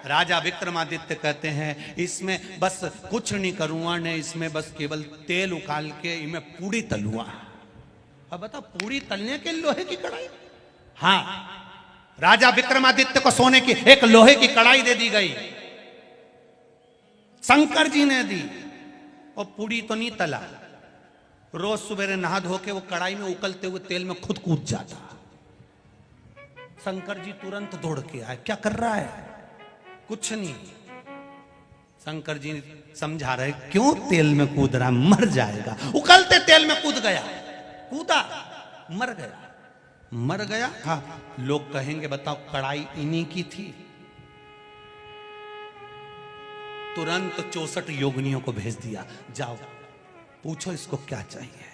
राजा विक्रमादित्य कहते हैं इसमें बस कुछ नहीं करूंगा ने, इसमें बस केवल तेल उकाल के इनमें पूड़ी तलुआ। अब बता पूड़ी तलने के लोहे की कढ़ाई। हाँ, राजा विक्रमादित्य को सोने की एक लोहे की कढ़ाई दे दी गई, शंकर जी ने दी, और पूड़ी तो नहीं तला। रोज सुबह नहा धो के वो कढ़ाई में उकलते हुए तेल में खुद कूद जाता। शंकर जी तुरंत दौड़ के आए, क्या कर रहा है, कुछ नहीं। शंकर जी समझा रहे क्यों तेल में कूद रहा, मर जाएगा। उकलते तेल में कूद गया, कूदा, मर गया, मर गया। हाँ, लोग कहेंगे बताओ कढ़ाई इन्हीं की थी। तुरंत 64 योगिनियों को भेज दिया, जाओ पूछो इसको क्या चाहिए।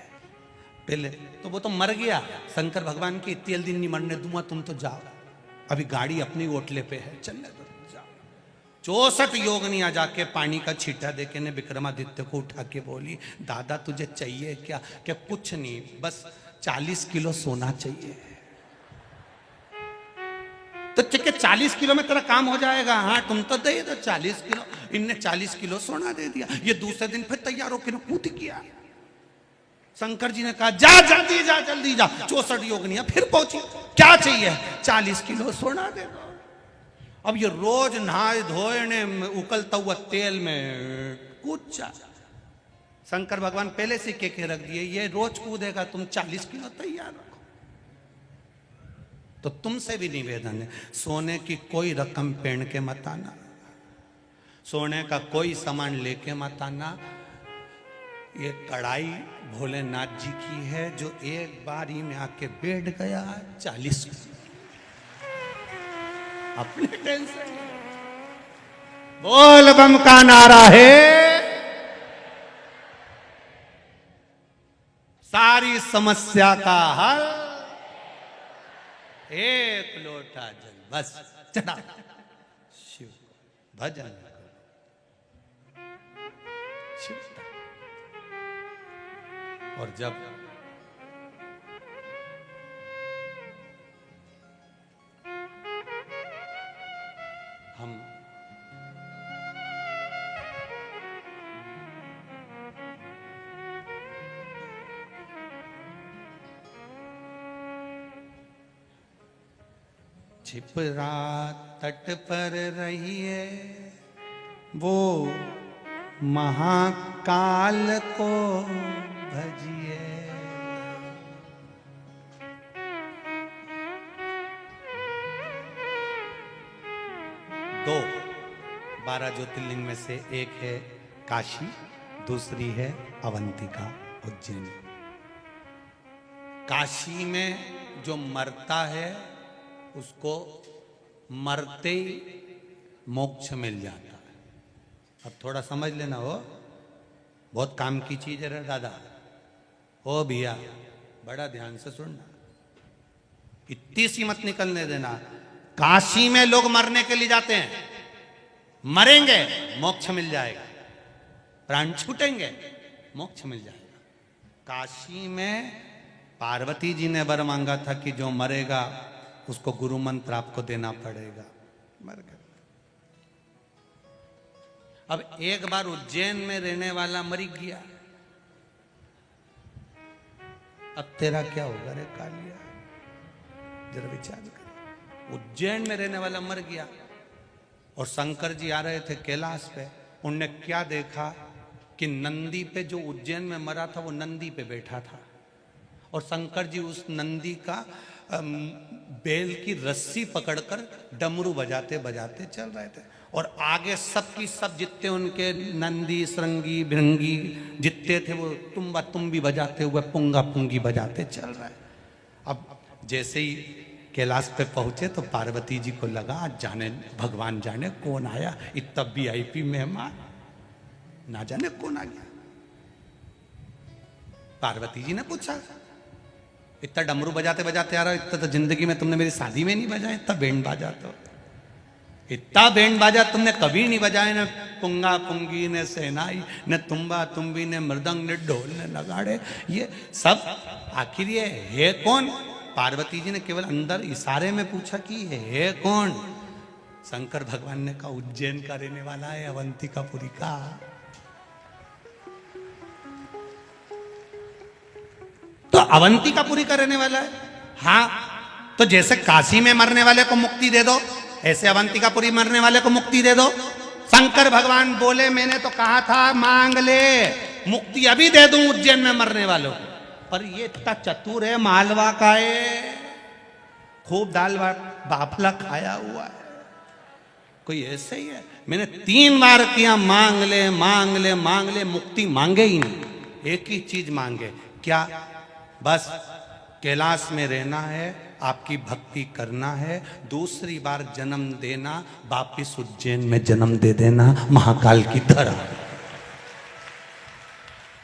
पहले तो वो तो मर गया, शंकर भगवान की तेल दिन नहीं मरने दूंगा, तुम तो जाओ, अभी गाड़ी अपनी ओटले पे है, चलने दो, जाओ। 64 योगिनियां जाके पानी का छींटा देके ने विक्रमादित्य को उठा के बोली दादा तुझे चाहिए क्या, क्या कुछ नहीं, बस 40 किलो सोना चाहिए। तो चक्के 40 किलो में तेरा काम हो जाएगा। हाँ तुम तो दे दो 40 किलो। इनने 40 किलो सोना दे दिया। ये दूसरे दिन फिर तैयार होकर कूद किया। शंकर जी ने कहा जा जल्दी जा, जल्दी जा। 64 योगिनियां फिर पहुंची, क्या चाहिए, 40 किलो सोना दे दो। अब ये रोज नहाए धोए ने उकलता हुआ तेल में कूद जा। शंकर भगवान पहले से के रख दिए, ये रोज कूदेगा, तुम 40 किलो तैयार रखो। तो तुमसे भी निवेदन है, सोने की कोई रकम पहन के मत आना, सोने का कोई सामान लेके मत आना। ये कढ़ाई भोलेनाथ जी की है, जो एक बार ही में आके बैठ गया 40 अपने टेंशन। बोल बम का नारा है, सारी समस्या का हल एक लोटा जल, बस चढ़ा शिव भजन शिव। और जब हम छिपरा तट पर रहिए वो महाकाल को भजिए। दो 12 ज्योतिर्लिंग में से एक है काशी, दूसरी है अवंतिका उज्जैन। काशी में जो मरता है उसको मरते ही मोक्ष मिल जाता है। अब थोड़ा समझ लेना, हो बहुत काम की चीज है रे दादा। ओ भैया बड़ा ध्यान से सुनना, इतनी सी मत निकलने देना। काशी में लोग मरने के लिए जाते हैं, मरेंगे मोक्ष मिल जाएगा, प्राण छूटेंगे मोक्ष मिल जाएगा। काशी में पार्वती जी ने वर मांगा था कि जो मरेगा उसको गुरु मंत्र आपको देना पड़ेगा, मर गया। अब एक बार उज्जैन में रहने वाला मर गया, अब तेरा क्या होगा रे कालिया, जरा विचार कर। उज्जैन में रहने वाला मर गया और शंकर जी आ रहे थे कैलाश पे। उनने क्या देखा कि नंदी पे, जो उज्जैन में मरा था वो नंदी पे बैठा था और शंकर जी उस नंदी का बेल की रस्सी पकड़कर डमरू बजाते बजाते चल रहे थे और आगे सबकी सब जितने उनके नंदी श्रृंगी भृंगी जितने थे वो तुम्बा तुम्बी बजाते हुए पुंगा पुंगी बजाते चल रहे। अब जैसे ही कैलाश पे पहुंचे तो पार्वती जी को लगा जाने भगवान जाने कौन आया, इतना VIP मेहमान, ना जाने कौन आ गया। पार्वती जी ने पूछा, इतना डमरू बजाते बजाते आ रहा, इतना तो जिंदगी में तुमने मेरी शादी में नहीं बजाया, इतना बैंड बाजा तो, इतना बैंड बाजा तुमने कभी नहीं बजाया, न पुंगा पुंगी ने सेनाई न तुम्बा तुम्बी ने मृदंग ने ढोल ने नगाड़े, ये सब आखिर ये है कौन? पार्वती जी ने केवल अंदर इशारे में पूछा कि ये है कौन? शंकर भगवान ने कहा उज्जैन का रहने वाला है, अवंतिकापुरी का। तो अवंतिकापुरी का रहने वाला है। हाँ, तो जैसे काशी में मरने वाले को मुक्ति दे दो, ऐसे अवंतिकापुरी मरने वाले को मुक्ति दे दो। शंकर भगवान बोले मैंने तो कहा था मांग ले, मुक्ति अभी दे दूं उज्जैन में मरने वालों को। पर ये इतना चतुर है, मालवा का है, खूब दाल बाफला खाया हुआ है, कोई ऐसे ही है। मैंने 3 बार किया मांग ले मांग ले मांग ले, मुक्ति मांगे ही नहीं। एक ही चीज मांगे, क्या? बस कैलाश में रहना है, आपकी भक्ति करना है, दूसरी बार जन्म देना, वापिस उज्जैन में जन्म दे देना, महाकाल की तरह।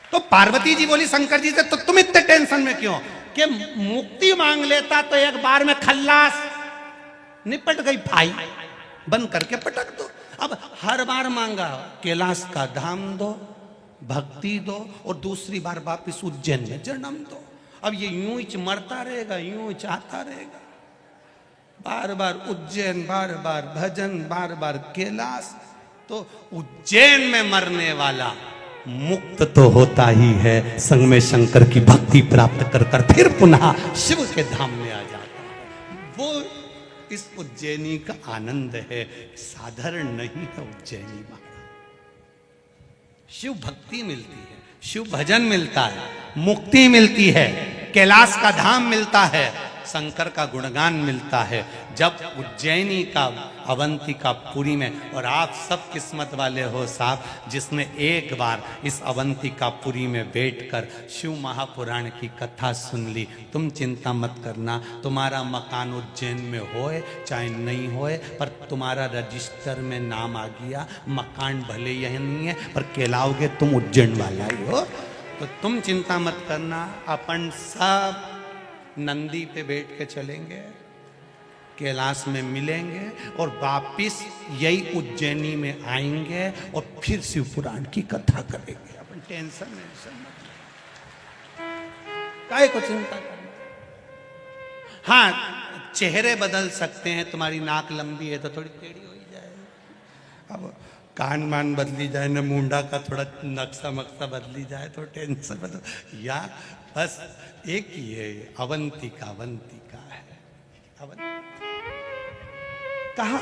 तो पार्वती जी बोली शंकर जी से, तो तुम इतने टेंशन में क्यों? कि मुक्ति मांग लेता तो एक बार में खल्लास, निपट गई भाई, बंद करके पटक दो। अब हर बार मांगा कैलाश का धाम दो, भक्ति दो, और दूसरी बार वापिस उज्जैन में जन्म दो। अब ये यूं ही मरता रहेगा, यूं ही चाहता रहेगा, बार बार उज्जैन, बार बार भजन, बार बार कैलाश। तो उज्जैन में मरने वाला मुक्त तो होता ही है, संग में शंकर की भक्ति प्राप्त कर कर फिर पुनः शिव के धाम में आ जाता है। वो इस उज्जैनी का आनंद है, साधारण नहीं है उज्जैनी महाराज। शिव भक्ति मिलती है, शिव भजन मिलता है, मुक्ति मिलती है, कैलाश का धाम मिलता है, शंकर का गुणगान मिलता है। जब उज्जैनी का अवंतिकापुरी में, और आप सब किस्मत वाले हो साहब जिसने एक बार इस अवंतिकापुरी में बैठकर शिव महापुराण की कथा सुन ली। तुम चिंता मत करना, तुम्हारा मकान उज्जैन में होए चाहे नहीं होए, पर तुम्हारा रजिस्टर में नाम आ गया। मकान भले यह नहीं है पर कहलाओगे तुम उज्जैन वाला ही हो। तो तुम चिंता मत करना, अपन सब नंदी पे बैठ के चलेंगे, कैलाश में मिलेंगे और वापिस यही उज्जैनी में आएंगे और फिर शिव पुराण की कथा करेंगे। अपन टेंशन मत, काहे को चिंता करना। हाँ, चेहरे बदल सकते हैं, तुम्हारी नाक लंबी है तो थोड़ी टेढ़ी हो ही जाए, अब कान मान बदली जाए न, मुंडा का थोड़ा नक्शा मक्सा बदली जाए तो टेंशन बदल, या बस एक ही है, अवंतिका है। कहा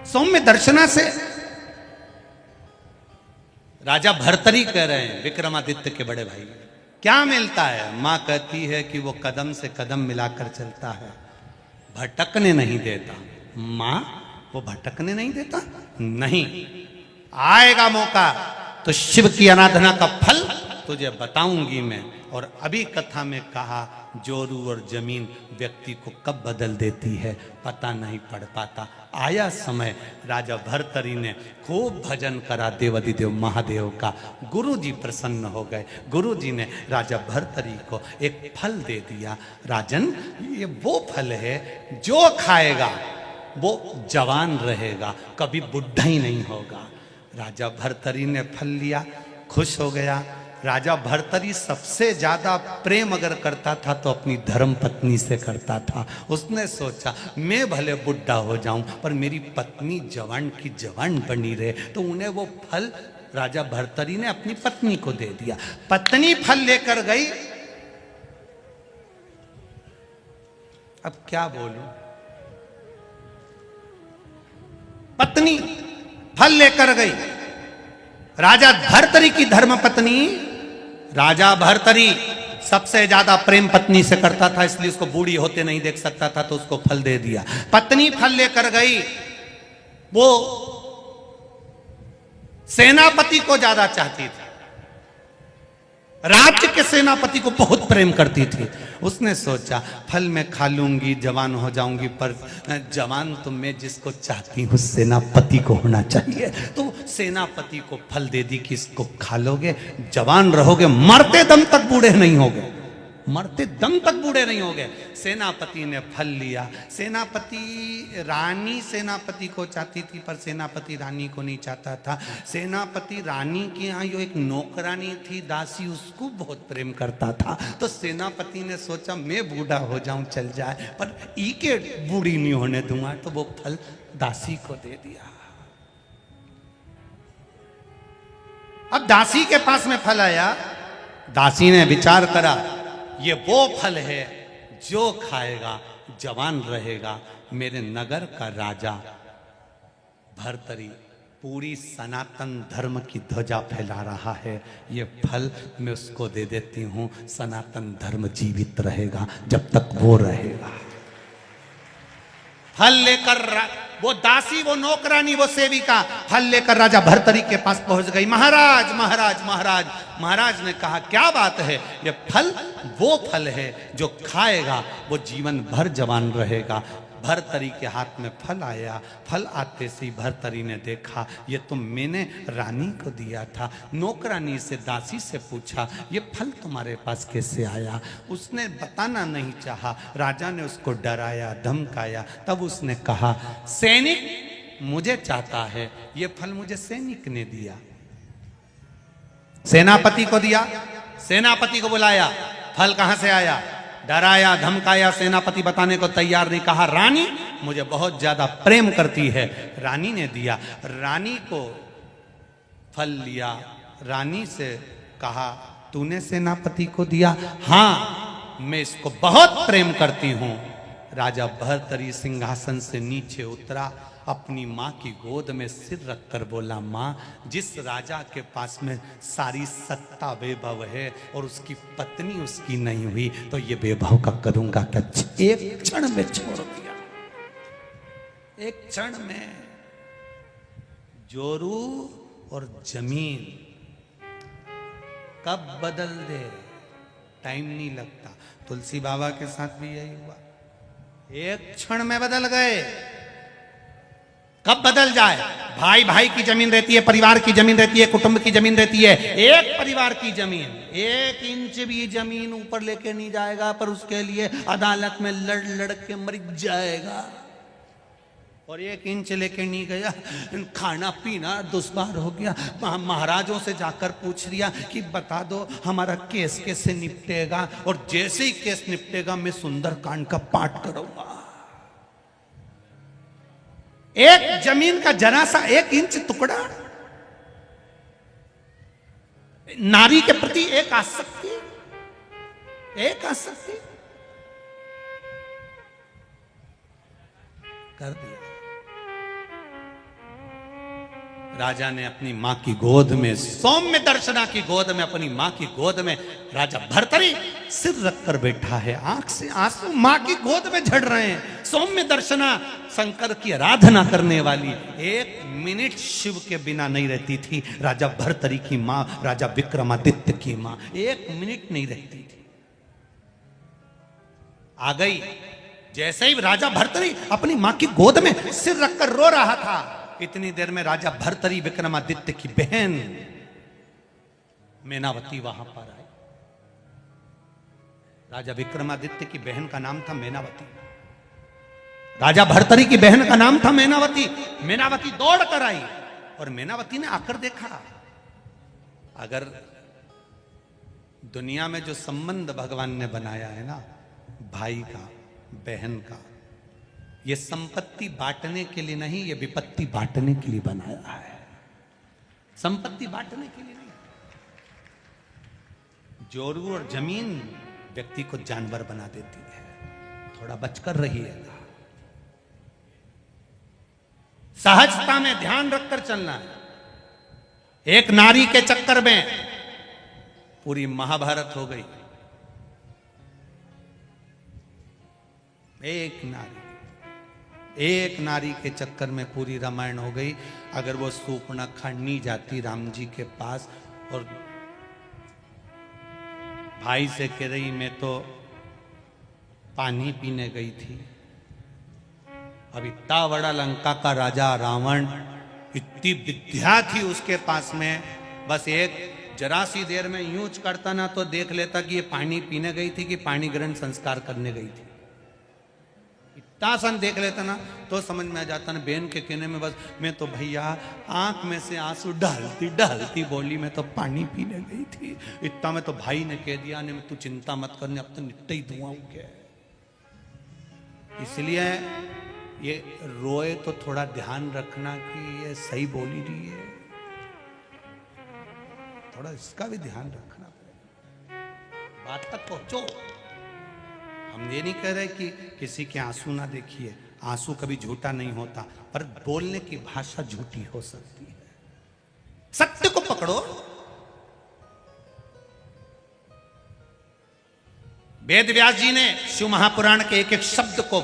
सौम्य दर्शना से राजा भर्तरी कह रहे हैं, विक्रमादित्य के बड़े भाई, क्या मिलता है? मां कहती है कि वो कदम से कदम मिलाकर चलता है, भटकने नहीं देता। मां वो भटकने नहीं देता, नहीं। आएगा मौका तो शिव की आराधना का फल तुझे बताऊंगी मैं। और अभी कथा में कहा जोरू और जमीन व्यक्ति को कब बदल देती है पता नहीं पड़ पाता। आया समय, राजा भर्तरी ने खूब भजन करा देवाधिदेव महादेव का, गुरु जी प्रसन्न हो गए। गुरु जी ने राजा भर्तरी को एक फल दे दिया, राजन ये वो फल है जो खाएगा वो जवान रहेगा, कभी बुढ़ा ही नहीं होगा। राजा भर्तरी ने फल लिया, खुश हो गया। राजा भर्तरी सबसे ज्यादा प्रेम अगर करता था तो अपनी धर्म पत्नी से करता था। उसने सोचा मैं भले बुढ़ा हो जाऊं पर मेरी पत्नी जवान की जवान बनी रहे, तो उन्हें वो फल राजा भर्तरी ने अपनी पत्नी को दे दिया। पत्नी फल लेकर गई। अब क्या बोलूं, पत्नी फल लेकर गई। राजा भर्तरी की धर्म पत्नी, राजा भर्तरी सबसे ज्यादा प्रेम पत्नी से करता था, इसलिए उसको बूढ़ी होते नहीं देख सकता था, तो उसको फल दे दिया। पत्नी फल लेकर गई। वो सेनापति को ज्यादा चाहती थी, राज्य के सेनापति को बहुत प्रेम करती थी। उसने सोचा फल मैं खा लूंगी, जवान हो जाऊंगी, पर जवान तो मैं जिसको चाहती हूँ सेनापति को होना चाहिए। तो सेनापति को फल दे दी कि इसको खा लोगे, जवान रहोगे, मरते दम तक बूढ़े नहीं होगे, मरते दम तक बूढ़े नहीं हो गए। सेनापति ने फल लिया। सेनापति रानी सेनापति को चाहती थी, पर सेनापति रानी को नहीं चाहता था। सेनापति रानी के यहाँ जो एक नौकरानी थी दासी, उसको बहुत प्रेम करता था। तो सेनापति ने सोचा मैं बूढ़ा हो जाऊं चल जाए, पर ई के बूढ़ी नहीं होने दूंगा, तो वो फल दासी को दे दिया। अब दासी के पास में फल आया। दासी ने विचार करा, ये वो फल है जो खाएगा जवान रहेगा। मेरे नगर का राजा भर्तरी पूरी सनातन धर्म की ध्वजा फैला रहा है, ये फल मैं उसको दे देती हूं, सनातन धर्म जीवित रहेगा जब तक वो रहेगा। फल लेकर वो दासी, वो नौकरानी, वो सेविका फल लेकर राजा भर्तरी के पास पहुंच गई। महाराज महाराज महाराज। महाराज ने कहा क्या बात है, ये फल वो फल है जो खाएगा वो जीवन भर जवान रहेगा। भर्तरी के हाथ में फल आया। फल आते से ही भर्तरी ने देखा ये तो मैंने रानी को दिया था। नौकरानी से, दासी से पूछा ये फल तुम्हारे पास कैसे आया। उसने बताना नहीं चाहा। राजा ने उसको डराया, धमकाया। तब उसने कहा सैनिक मुझे चाहता है, ये फल मुझे सैनिक ने दिया। सेनापति को दिया। सेनापति को बुलाया, फल कहां से आया। डराया, धमकाया, सेनापति बताने को तैयार नहीं। कहा रानी मुझे बहुत ज्यादा प्रेम करती है, रानी ने दिया। रानी को फल लिया। रानी से कहा तूने सेनापति को दिया। हाँ मैं इसको बहुत प्रेम करती हूं। राजा भर्तरी सिंहासन से नीचे उतरा, अपनी माँ की गोद में सिर रखकर बोला माँ, जिस राजा के पास में सारी सत्ता वैभव है और उसकी पत्नी उसकी नहीं हुई, तो ये वैभव का करूंगा क्या। एक क्षण में छोड़ दिया। एक क्षण में जोरू और जमीन कब बदल दे टाइम नहीं लगता। तुलसी बाबा के साथ भी यही हुआ, एक क्षण में बदल गए। कब बदल जाए। भाई भाई की जमीन रहती है, परिवार की जमीन रहती है, कुटुंब की जमीन रहती है। एक परिवार की जमीन 1 इंच भी जमीन ऊपर लेके नहीं जाएगा, पर उसके लिए अदालत में लड़ लड़ के मर जाएगा। और 1 इंच लेके नहीं गया, खाना पीना दुश्वार हो गया। महाराजों से जाकर पूछ लिया कि बता दो हमारा केस कैसे निपटेगा, और जैसे ही केस निपटेगा मैं सुंदरकांड का पाठ करूंगा। एक जमीन का जरा सा 1 इंच टुकड़ा, नारी के प्रति एक आसक्ति कर दिया। राजा ने अपनी मां की गोद में, सौम्य दर्शना की गोद में, अपनी मां की गोद में राजा भर्तरी सिर रखकर बैठा है। आंख से आंसू मां की गोद में झड़ रहे हैं। सौम्य दर्शना शंकर की आराधना करने वाली 1 मिनट शिव के बिना नहीं रहती थी। राजा भर्तरी की मां, राजा विक्रमादित्य की मां 1 मिनट नहीं रहती थी। आ गई। जैसे ही राजा भर्तरी अपनी मां की गोद में सिर रखकर रो रहा था, इतनी देर में राजा भर्तरी विक्रमादित्य की बहन मेनावती वहां पर आई। राजा विक्रमादित्य की बहन का नाम था मेनावती। राजा भर्तरी की बहन का नाम था मेनावती। मेनावती दौड़ कर आई और मेनावती ने आकर देखा, अगर दुनिया में जो संबंध भगवान ने बनाया है ना, भाई का, बहन का, ये संपत्ति बांटने के लिए नहीं, ये विपत्ति बांटने के लिए बनाया है। संपत्ति बांटने के लिए नहीं। जोरू और जमीन व्यक्ति को जानवर बना देती है। थोड़ा बचकर रहिएगा। सहजता में ध्यान रखकर चलना है। एक नारी के चक्कर में पूरी महाभारत हो गई। एक नारी के चक्कर में पूरी रामायण हो गई। अगर वो सूर्पणखा नहीं जाती राम जी के पास और भाई से कह रही मैं तो पानी पीने गई थी। अब इतना बड़ा लंका का राजा रावण, इतनी विद्या थी उसके पास में, बस एक जरा सी देर में यूं करता ना तो देख लेता कि ये पानी पीने गई थी कि पानी ग्रहण संस्कार करने गई थी। इतना सन देख लेता ना तो समझ में आ जाता ना, बहन के कहने में बस मैं तो भैया आंख में से आंसू डालती डालती बोली मैं तो पानी पीने गई थी। इतना में तो भाई ने कह दिया ने तू चिंता मत करने, अब तो नित्य ही धुआं हो गया। इसलिए ये रोए तो थोड़ा ध्यान रखना कि ये सही बोली रही है, थोड़ा इसका भी ध्यान रखना पड़ेगा, बात तक पहुंचो। हम ये नहीं कह रहे कि किसी के आंसू ना देखिए, आंसू कभी झूठा नहीं होता, पर बोलने की भाषा झूठी हो सकती है। सत्य को पकड़ो। वेद व्यास जी ने शिव महापुराण के एक एक शब्द को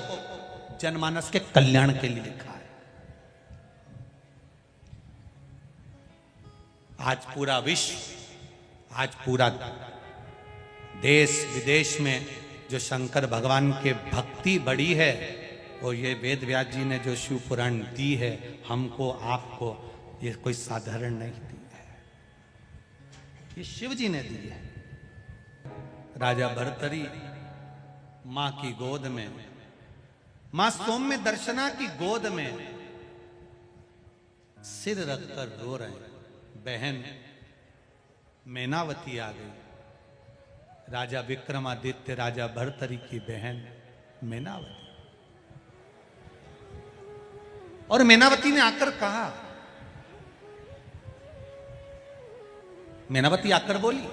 जनमानस के कल्याण के लिए लिखा है। आज पूरा विश्व, आज पूरा देश विदेश में जो शंकर भगवान के भक्ति बढ़ी है, और ये वेद व्यास जी ने जो शिव पुराण दी है हमको आपको, ये कोई साधारण नहीं दी है, ये शिव जी ने दी है। राजा भर्तरी मां की गोद में, मां सौम्य दर्शना की गोद में सिर रखकर रो रहे हैं। बहन मैनावती आ गई, राजा विक्रमादित्य राजा भर्तरी की बहन मैनावती। और मैनावती ने आकर कहा, मैनावती आकर बोली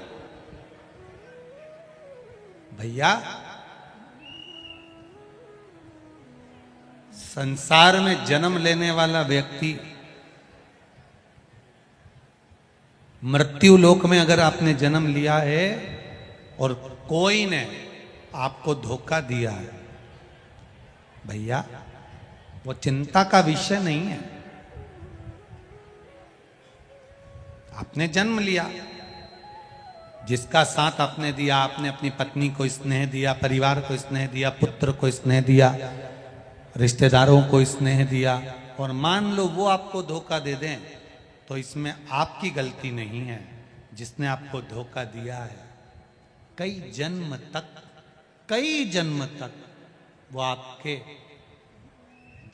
भैया संसार में जन्म लेने वाला व्यक्ति मृत्यु लोक में अगर आपने जन्म लिया है और कोई ने आपको धोखा दिया है, भैया वो चिंता का विषय नहीं है। आपने जन्म लिया, जिसका साथ आपने दिया, आपने अपनी पत्नी को स्नेह दिया, परिवार को स्नेह दिया, पुत्र को स्नेह दिया, रिश्तेदारों को स्नेह दिया, और मान लो वो आपको धोखा दे दें तो इसमें आपकी गलती नहीं है। जिसने आपको धोखा दिया है कई जन्म तक वो आपके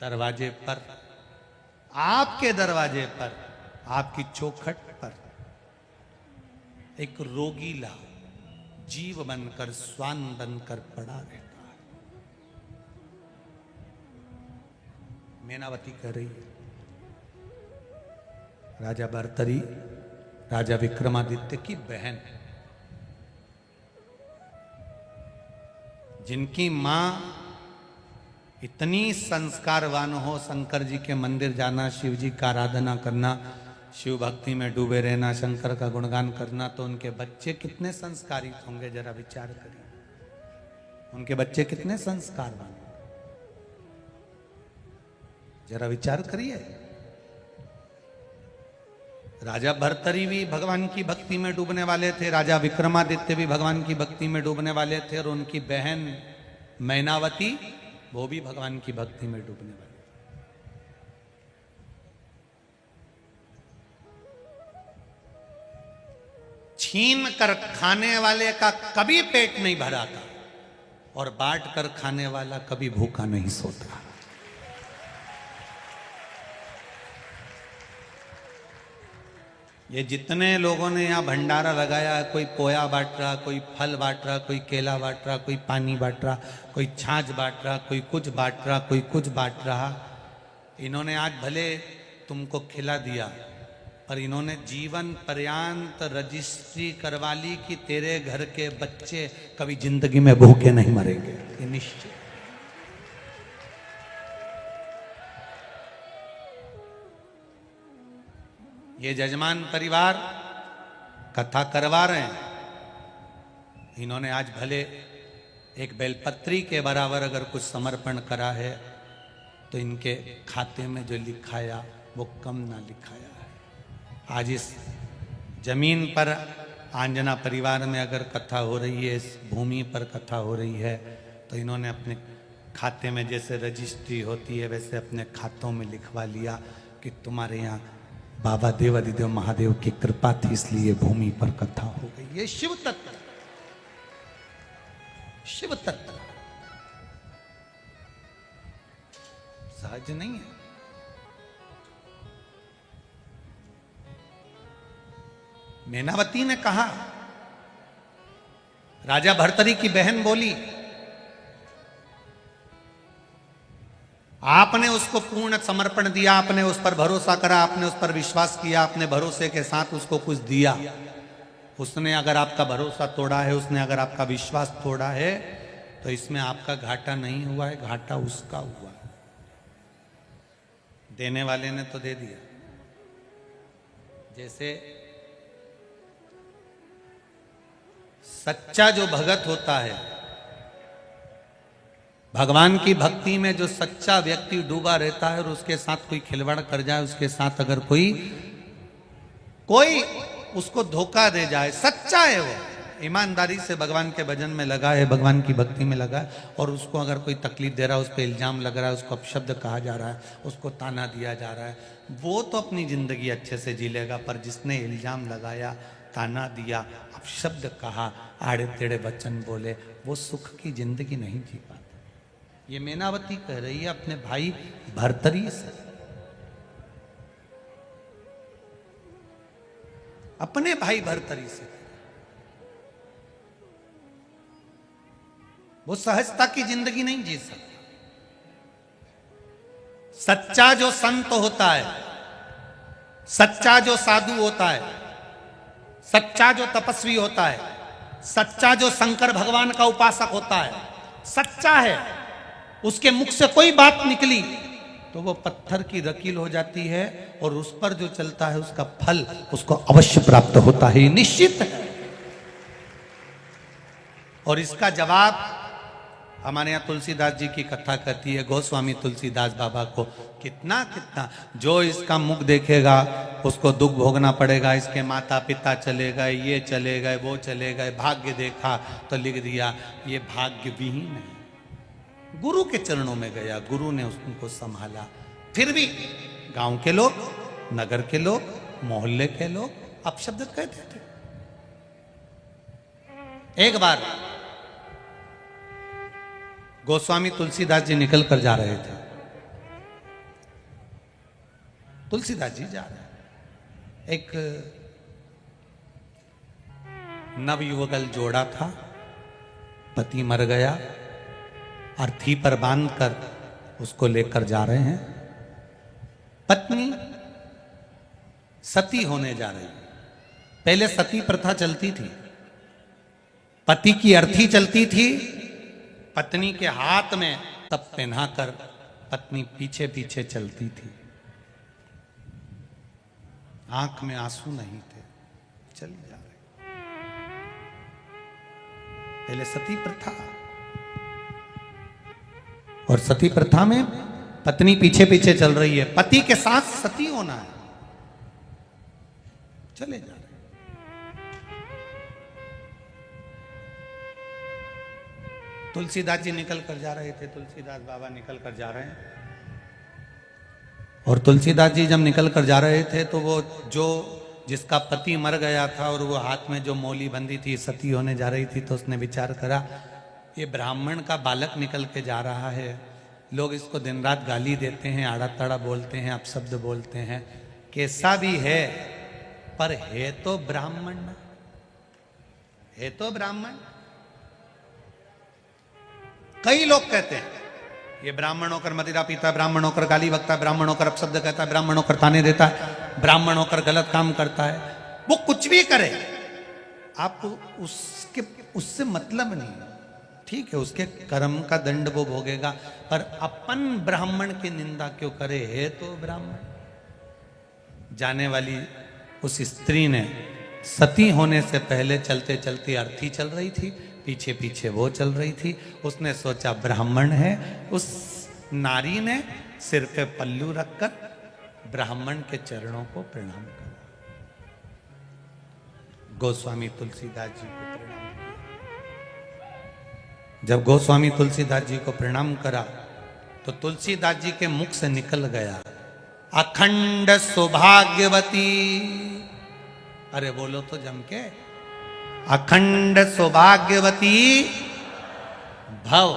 दरवाजे पर, आपकी चौखट पर एक रोगीला जीव बनकर, श्वान बनकर पड़ा रहता है। मैनावती कह रही है, राजा भर्तरी राजा विक्रमादित्य की बहन, जिनकी मां इतनी संस्कारवान हो, शंकर जी के मंदिर जाना, शिव जी का आराधना करना, शिव भक्ति में डूबे रहना, शंकर का गुणगान करना, तो उनके बच्चे कितने संस्कारित होंगे, जरा विचार करिए। उनके बच्चे कितने संस्कारवान, जरा विचार करिए। राजा भर्तरी भी भगवान की भक्ति में डूबने वाले थे, राजा विक्रमादित्य भी भगवान की भक्ति में डूबने वाले थे, और उनकी बहन मैनावती वो भी भगवान की भक्ति में डूबने वाली। छीन कर खाने वाले का कभी पेट नहीं भरा था, और बांट कर खाने वाला कभी भूखा नहीं सोता। ये जितने लोगों ने यहाँ भंडारा लगाया, कोई पोया बांट रहा, कोई फल बांट रहा, कोई केला बांट रहा, कोई पानी बांट रहा, कोई छाछ बांट रहा, कोई कुछ बांट रहा, कोई कुछ बांट रहा, इन्होंने आज भले तुमको खिला दिया, पर इन्होंने जीवन पर्यंत रजिस्ट्री करवा ली कि तेरे घर के बच्चे कभी जिंदगी में भूखे नहीं मरेंगे, ये निश्चय। ये जजमान परिवार कथा करवा रहे हैं, इन्होंने आज भले एक बेलपत्री के बराबर अगर कुछ समर्पण करा है, तो इनके खाते में जो लिखाया वो कम ना लिखाया है। आज इस जमीन पर आंजना परिवार में अगर कथा हो रही है, इस भूमि पर कथा हो रही है, तो इन्होंने अपने खाते में जैसे रजिस्ट्री होती है वैसे अपने खातों में लिखवा लिया कि तुम्हारे यहाँ बाबा देवादिदेव महादेव की कृपा थी इसलिए भूमि पर कथा हो गई। ये शिव तत्व, शिव तत्व सहज नहीं है। मैनावती ने कहा, राजा भर्तरी की बहन बोली, आपने उसको पूर्ण समर्पण दिया, आपने उस पर भरोसा करा, आपने उस पर विश्वास किया, आपने भरोसे के साथ उसको कुछ दिया। उसने अगर आपका भरोसा तोड़ा है, उसने अगर आपका विश्वास तोड़ा है, तो इसमें आपका घाटा नहीं हुआ है, घाटा उसका हुआ है। देने वाले ने तो दे दिया। जैसे सच्चा जो भगत होता है, भगवान की भक्ति में जो सच्चा व्यक्ति डूबा रहता है और उसके साथ कोई खिलवाड़ कर जाए, उसके साथ अगर कोई उसको धोखा दे जाए, सच्चा है वो, ईमानदारी से भगवान के भजन में लगा है, भगवान की भक्ति में लगा है, और उसको अगर कोई तकलीफ दे रहा है, उस पर इल्जाम लग रहा है, उसको अपशब्द कहा जा रहा है, उसको ताना दिया जा रहा है, वो तो अपनी जिंदगी अच्छे से जी लेगा। पर जिसने इल्जाम लगाया, ताना दिया, अपशब्द कहा, आड़े टेढ़े वचन बोले, वो सुख की जिंदगी नहीं जी पाता। ये मैनावती कह रही है अपने भाई भर्तरी से, अपने भाई भर्तरी से। वो सहजता की जिंदगी नहीं जी सकता। सच्चा जो संत होता है, सच्चा जो साधु होता है, सच्चा जो तपस्वी होता है, सच्चा जो शंकर भगवान का उपासक होता है, सच्चा है, उसके मुख से कोई बात निकली तो वो पत्थर की रकील हो जाती है, और उस पर जो चलता है उसका फल उसको अवश्य प्राप्त होता है, निश्चित है। और इसका जवाब हमारे यहाँ तुलसीदास जी की कथा कहती है, गोस्वामी तुलसीदास बाबा को, कितना कितना जो इसका मुख देखेगा उसको दुख भोगना पड़ेगा, इसके माता पिता चले गए, ये चले गए, वो चले गए, भाग्य देखा तो लिख दिया ये भाग्य विहीन है। गुरु के चरणों में गया, गुरु ने उसको संभाला। फिर भी गांव के लोग, नगर के लोग, मोहल्ले के लोग अपशब्द कहते थे। एक बार गोस्वामी तुलसीदास जी निकल कर जा रहे थे। तुलसीदास जी जा रहे, एक नवयुवकल जोड़ा था, पति मर गया, अर्थी पर बांधकर उसको लेकर जा रहे हैं। पत्नी सती होने जा रही। पहले सती प्रथा चलती थी, पति की अर्थी चलती थी, पत्नी के हाथ में तब पहनाकर पत्नी पीछे पीछे चलती थी, आंख में आंसू नहीं थे, चली जा रही। पहले सती प्रथा, और सती प्रथा में पत्नी पीछे पीछे चल रही है, पति के साथ सती होना है, चले जा रहे। तुलसीदास जी निकल कर जा रहे थे, तुलसीदास बाबा निकल कर जा रहे हैं। और तुलसीदास जी जब निकल कर जा रहे थे तो वो जो जिसका पति मर गया था और वो हाथ में जो मौली बंधी थी, सती होने जा रही थी, तो उसने विचार करा ये ब्राह्मण का बालक निकल के जा रहा है, लोग इसको दिन रात गाली देते हैं, आड़ा ताड़ा बोलते हैं, अपशब्द बोलते हैं, कैसा भी है पर है तो ब्राह्मण ना, है तो ब्राह्मण। कई लोग कहते हैं ये ब्राह्मण होकर मदिरा पीता है, ब्राह्मण होकर गाली बकता है, ब्राह्मण होकर अपशब्द कहता है, ब्राह्मण होकर ताने देता है, ब्राह्मण होकर गलत काम करता है। वो कुछ भी करे, आपको उससे मतलब नहीं, ठीक है, उसके कर्म का दंड वो भोगेगा, पर अपन ब्राह्मण की निंदा क्यों करे, है तो ब्राह्मण। जाने वाली उस स्त्री ने सती होने से पहले चलते चलते अर्थी चल रही थी, पीछे पीछे वो चल रही थी, उसने सोचा ब्राह्मण है, उस नारी ने सिर पे पल्लू रखकर ब्राह्मण के चरणों को प्रणाम किया। गोस्वामी तुलसीदास जी को प्रणाम किया। जब गोस्वामी तुलसीदास जी को प्रणाम करा तो तुलसीदास जी के मुख से निकल गया, अखंड सौभाग्यवती। अरे बोलो तो जम के, अखंड सौभाग्यवती भव।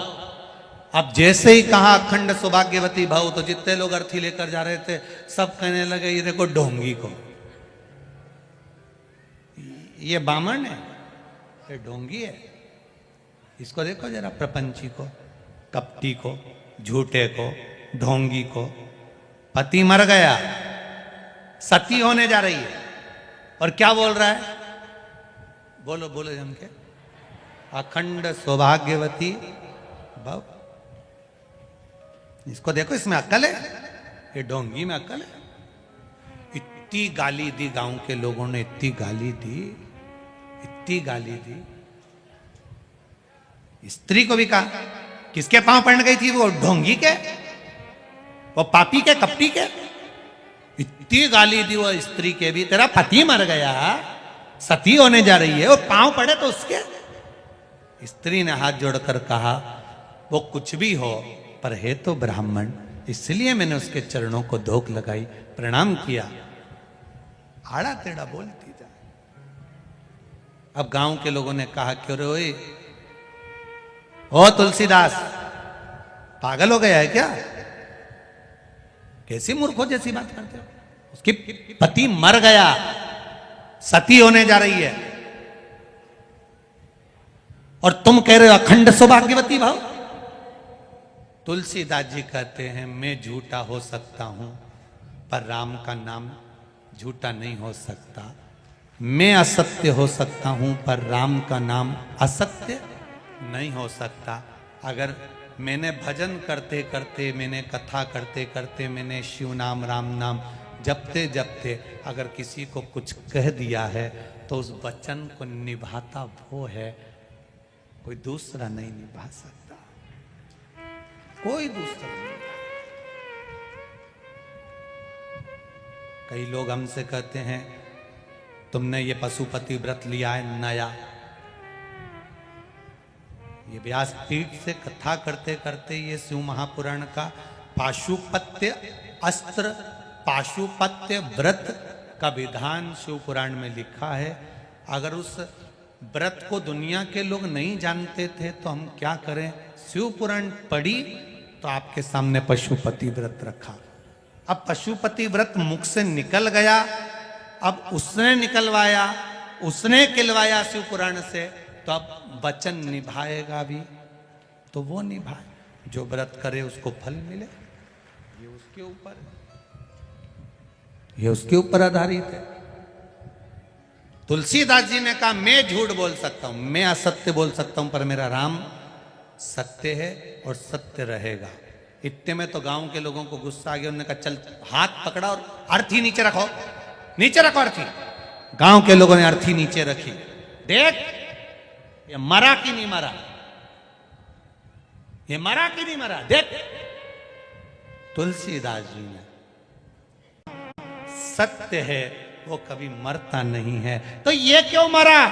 अब जैसे ही कहा अखंड सौभाग्यवती भव, तो जितने लोग अर्थी लेकर जा रहे थे सब कहने लगे ये देखो ढोंगी को, ये बामन है, ये ढोंगी है, इसको देखो जरा, प्रपंची को, कपटी को, झूठे को, ढोंगी को। पति मर गया, सती होने जा रही है, और क्या बोल रहा है? बोलो बोलो जम के, अखंड सौभाग्यवती भव। इसको देखो, इसमें अक्ल है, ये ढोंगी में अक्ल है। इतनी गाली दी गांव के लोगों ने, इतनी गाली दी, इतनी गाली दी। स्त्री को भी कहा, किसके पांव पड़ गई थी वो? ढोंगी के, वो पापी के, कपटी के। इतनी गाली दी वो स्त्री के भी, तेरा पति मर गया, सती होने जा रही है, वो पांव पड़े तो उसके। स्त्री ने हाथ जोड़कर कहा, वो कुछ भी हो पर है तो ब्राह्मण, इसलिए मैंने उसके चरणों को धोख लगाई, प्रणाम किया। आड़ा टेढ़ा बोलती जा। अब गांव के लोगों ने कहा, क्यों रे ओ तुलसीदास, पागल हो गया है क्या? कैसी मूर्खों जैसी बात करते हो? उसकी पति मर गया, सती होने जा रही है, और तुम कह रहे हो अखंड सौभाग्यवती भाव। तुलसीदास जी कहते हैं, मैं झूठा हो सकता हूं पर राम का नाम झूठा नहीं हो सकता। मैं असत्य हो सकता हूं पर राम का नाम असत्य नहीं हो सकता। अगर मैंने भजन करते करते, मैंने कथा करते करते, मैंने शिव नाम, राम नाम जपते जपते अगर किसी को कुछ कह दिया है, तो उस वचन को निभाता वो है, कोई दूसरा नहीं निभा सकता, कोई दूसरा नहीं। कई लोग हमसे कहते हैं, तुमने ये पशुपति व्रत लिया है नया। ये व्यासपीठ से कथा करते करते ये शिव महापुराण का पाशुपत्य अस्त्र, पाशुपत्य व्रत का विधान शिव पुराण में लिखा है। अगर उस व्रत को दुनिया के लोग नहीं जानते थे तो हम क्या करें? शिव पुराण पढ़ी तो आपके सामने पशुपति व्रत रखा। अब पशुपति व्रत मुख से निकल गया, अब उसने निकलवाया, उसने किलवाया शिव पुराण से, तो अब वचन निभाएगा भी, तो वो निभाए। जो व्रत करे उसको फल मिले, ये उसके ऊपर, ये उसके ऊपर आधारित है। तुलसीदास जी ने कहा, मैं झूठ बोल सकता हूं, मैं असत्य बोल सकता हूं, पर मेरा राम सत्य है और सत्य रहेगा। इतने में तो गांव के लोगों को गुस्सा आ गया। उन्होंने कहा, चल हाथ पकड़ा और अर्थी नीचे रखो, नीचे रखो अर्थी। गांव के लोगों ने अर्थी नीचे रखी। देख, ये मरा कि नहीं मरा, ये मरा कि नहीं मरा, देख। तुलसीदास जी ने, सत्य है वो कभी मरता नहीं है, तो ये क्यों मरा?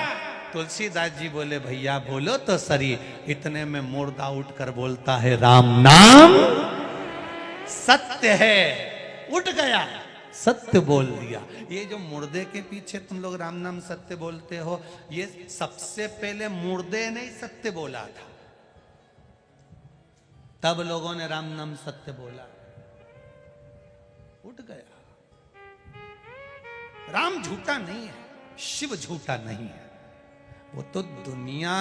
तुलसीदास जी बोले, भैया बोलो तो सरी। इतने में मुर्दा उठकर बोलता है, राम नाम सत्य है। उठ गया, सत्य बोल दिया। ये जो मुर्दे के पीछे तुम लोग राम नाम सत्य बोलते हो, ये सबसे पहले मुर्दे ने सत्य बोला था, तब लोगों ने राम नाम सत्य बोला। उठ गया। राम झूठा नहीं है, शिव झूठा नहीं है। वो तो दुनिया,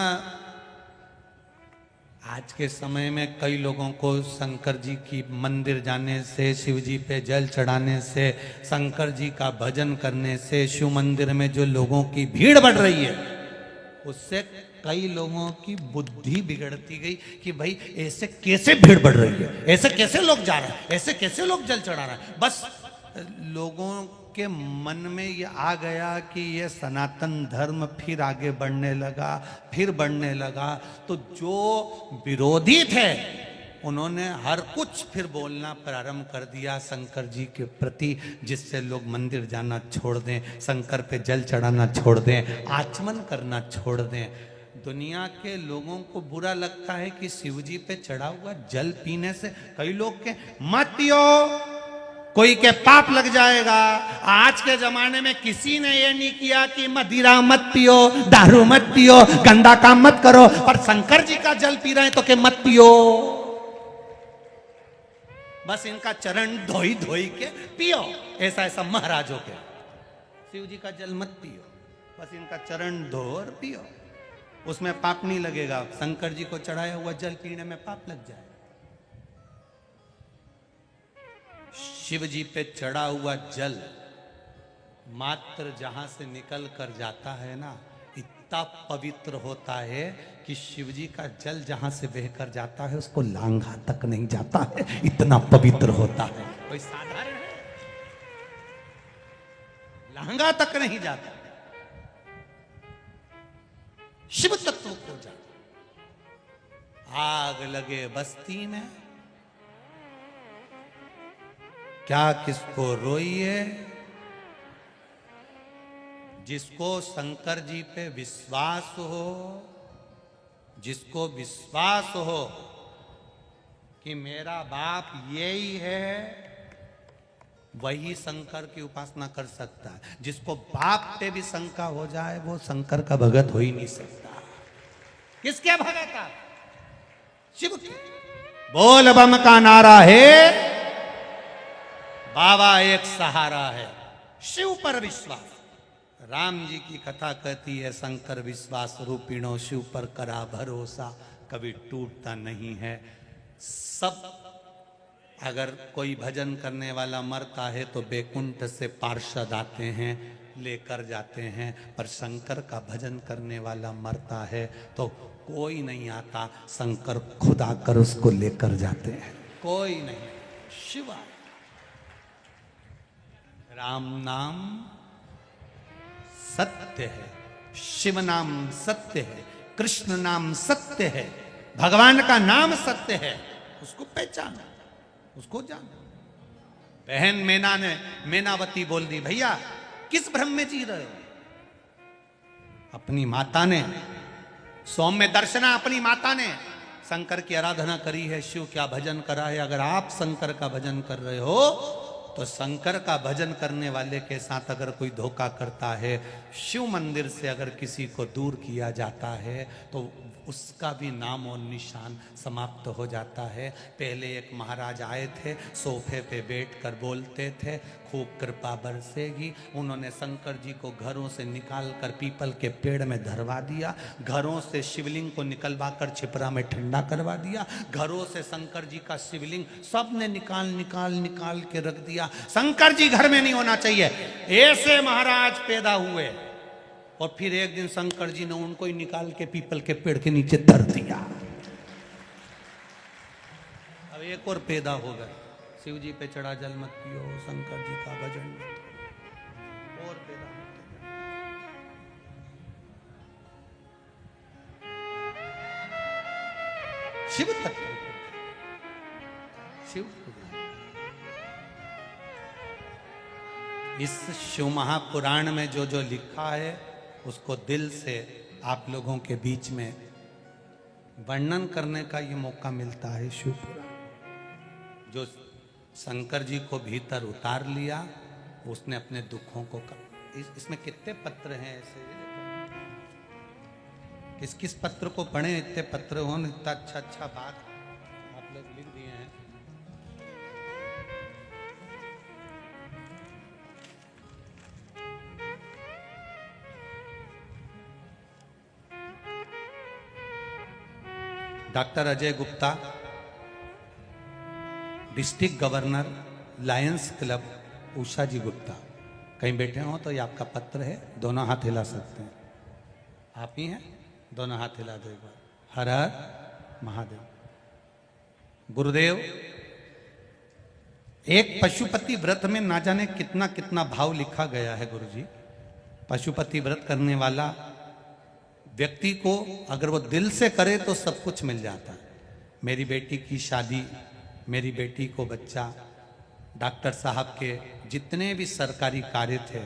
आज के समय में कई लोगों को शंकर जी की मंदिर जाने से, शिव जी पे जल चढ़ाने से, शंकर जी का भजन करने से, शिव मंदिर में जो लोगों की भीड़ बढ़ रही है, उससे कई लोगों की बुद्धि बिगड़ती गई कि भाई ऐसे कैसे भीड़ बढ़ रही है, ऐसे कैसे लोग जा रहे हैं, ऐसे कैसे लोग जल चढ़ा रहे हैं। बस लोगों के मन में ये आ गया कि ये सनातन धर्म फिर आगे बढ़ने लगा, फिर बढ़ने लगा। तो जो विरोधी थे उन्होंने हर कुछ फिर बोलना प्रारंभ कर दिया शंकर जी के प्रति, जिससे लोग मंदिर जाना छोड़ दें, शंकर पे जल चढ़ाना छोड़ दें, आचमन करना छोड़ दें। दुनिया के लोगों को बुरा लगता है कि शिवजी पे चढ़ा हुआ जल पीने से कई लोग के मत पियो, कोई के पाप लग जाएगा। आज के जमाने में किसी ने ये नहीं किया कि मदिरा मत पियो, दारू मत पियो, गंदा काम मत करो, पर शंकर जी का जल पी रहे हैं तो के मत पियो। बस इनका चरण धोई धोई के पियो, ऐसा ऐसा महाराजों के। शिव जी का जल मत पियो, बस इनका चरण धो और पियो, उसमें पाप नहीं लगेगा। शंकर जी को चढ़ाया हुआ जल पीने में पाप लग जाए। शिव जी पे चढ़ा हुआ जल मात्र जहां से निकल कर जाता है ना, इतना पवित्र होता है कि शिव जी का जल जहां से बहकर जाता है उसको लांघा तक नहीं जाता है, इतना पवित्र होता है। कोई साधारण है? लांघा तक नहीं जाता। शिव तत्व को जा, आग लगे बस्ती में, क्या किसको रोइए, जिसको शंकर जी पे विश्वास हो, जिसको विश्वास हो कि मेरा बाप यही है, वही शंकर की उपासना कर सकता है। जिसको बाप पे भी शंका हो जाए वो शंकर का भगत हो ही नहीं सकता। किसके भगत आप? शिव के। बोल बम का नारा है, बाबा एक सहारा है, शिव पर विश्वास। राम जी की कथा कहती है, शंकर विश्वास रूपिणो शिव पर करा भरोसा, कभी टूटता नहीं है। सब अगर कोई भजन करने वाला मरता है तो बैकुंठ से पार्षद आते हैं, लेकर जाते हैं, पर शंकर का भजन करने वाला मरता है तो कोई नहीं आता, शंकर खुद आकर उसको लेकर जाते हैं। कोई नहीं, शिवा। राम नाम सत्य है, शिव नाम सत्य है, कृष्ण नाम सत्य है, भगवान का नाम सत्य है। उसको पहचाना, उसको जाना। बहन मैनावती बोल दी, भैया किस भ्रम में जी रहे हो? अपनी माता ने, सौम्य दर्शना अपनी माता ने शंकर की आराधना करी है, शिव क्या भजन करा है। अगर आप शंकर का भजन कर रहे हो तो शंकर का भजन करने वाले के साथ अगर कोई धोखा करता है, शिव मंदिर से अगर किसी को दूर किया जाता है तो उसका भी नाम और निशान समाप्त हो जाता है। पहले एक महाराज आए थे, सोफे पे बैठकर बोलते थे, खूब कृपा बरसेगी। उन्होंने शंकर जी को घरों से निकाल कर पीपल के पेड़ में धरवा दिया, घरों से शिवलिंग को निकलवा कर छिपरा में ठंडा करवा दिया, घरों से शंकर जी का शिवलिंग सब ने निकाल के रख दिया। शंकर जी घर में नहीं होना चाहिए, ऐसे महाराज पैदा हुए। और फिर एक दिन शंकर जी ने उनको ही निकाल के पीपल के पेड़ के नीचे धर दिया। अब एक और पैदा हो गए, शिव जी पे चढ़ा जल मत पियो, शंकर जी का भजन मत करो, और पैदा होते शिव तत्व, शिव। इस शिव महापुराण में जो जो लिखा है उसको दिल से आप लोगों के बीच में वर्णन करने का ये मौका मिलता है। शिव पुराण जो शंकर जी को भीतर उतार लिया, उसने अपने दुखों को इसमें कितने पत्र हैं ऐसे, किस किस पत्र को पढ़े, इतने पत्र हो, इतना अच्छा बात आप लोग लिख दिए हैं। Doctor Ajay Gupta, district governor, Lions club, Usha ji Gupta, कहीं बैठे हो तो ये आपका पत्र है, दोनों हाथ हिला सकते हैं। आप ही हैं, दोनों हाथ हिला दो एक बार। हर हर महादेव। गुरुदेव, एक पशुपति व्रत में ना जाने कितना कितना भाव लिखा गया है गुरुजी। पशुपति व्रत करने वाला व्यक्ति को अगर वो दिल से करे तो सब कुछ मिल जाता है। मेरी बेटी की शादी, मेरी बेटी को बच्चा, डॉक्टर साहब के जितने भी सरकारी कार्य थे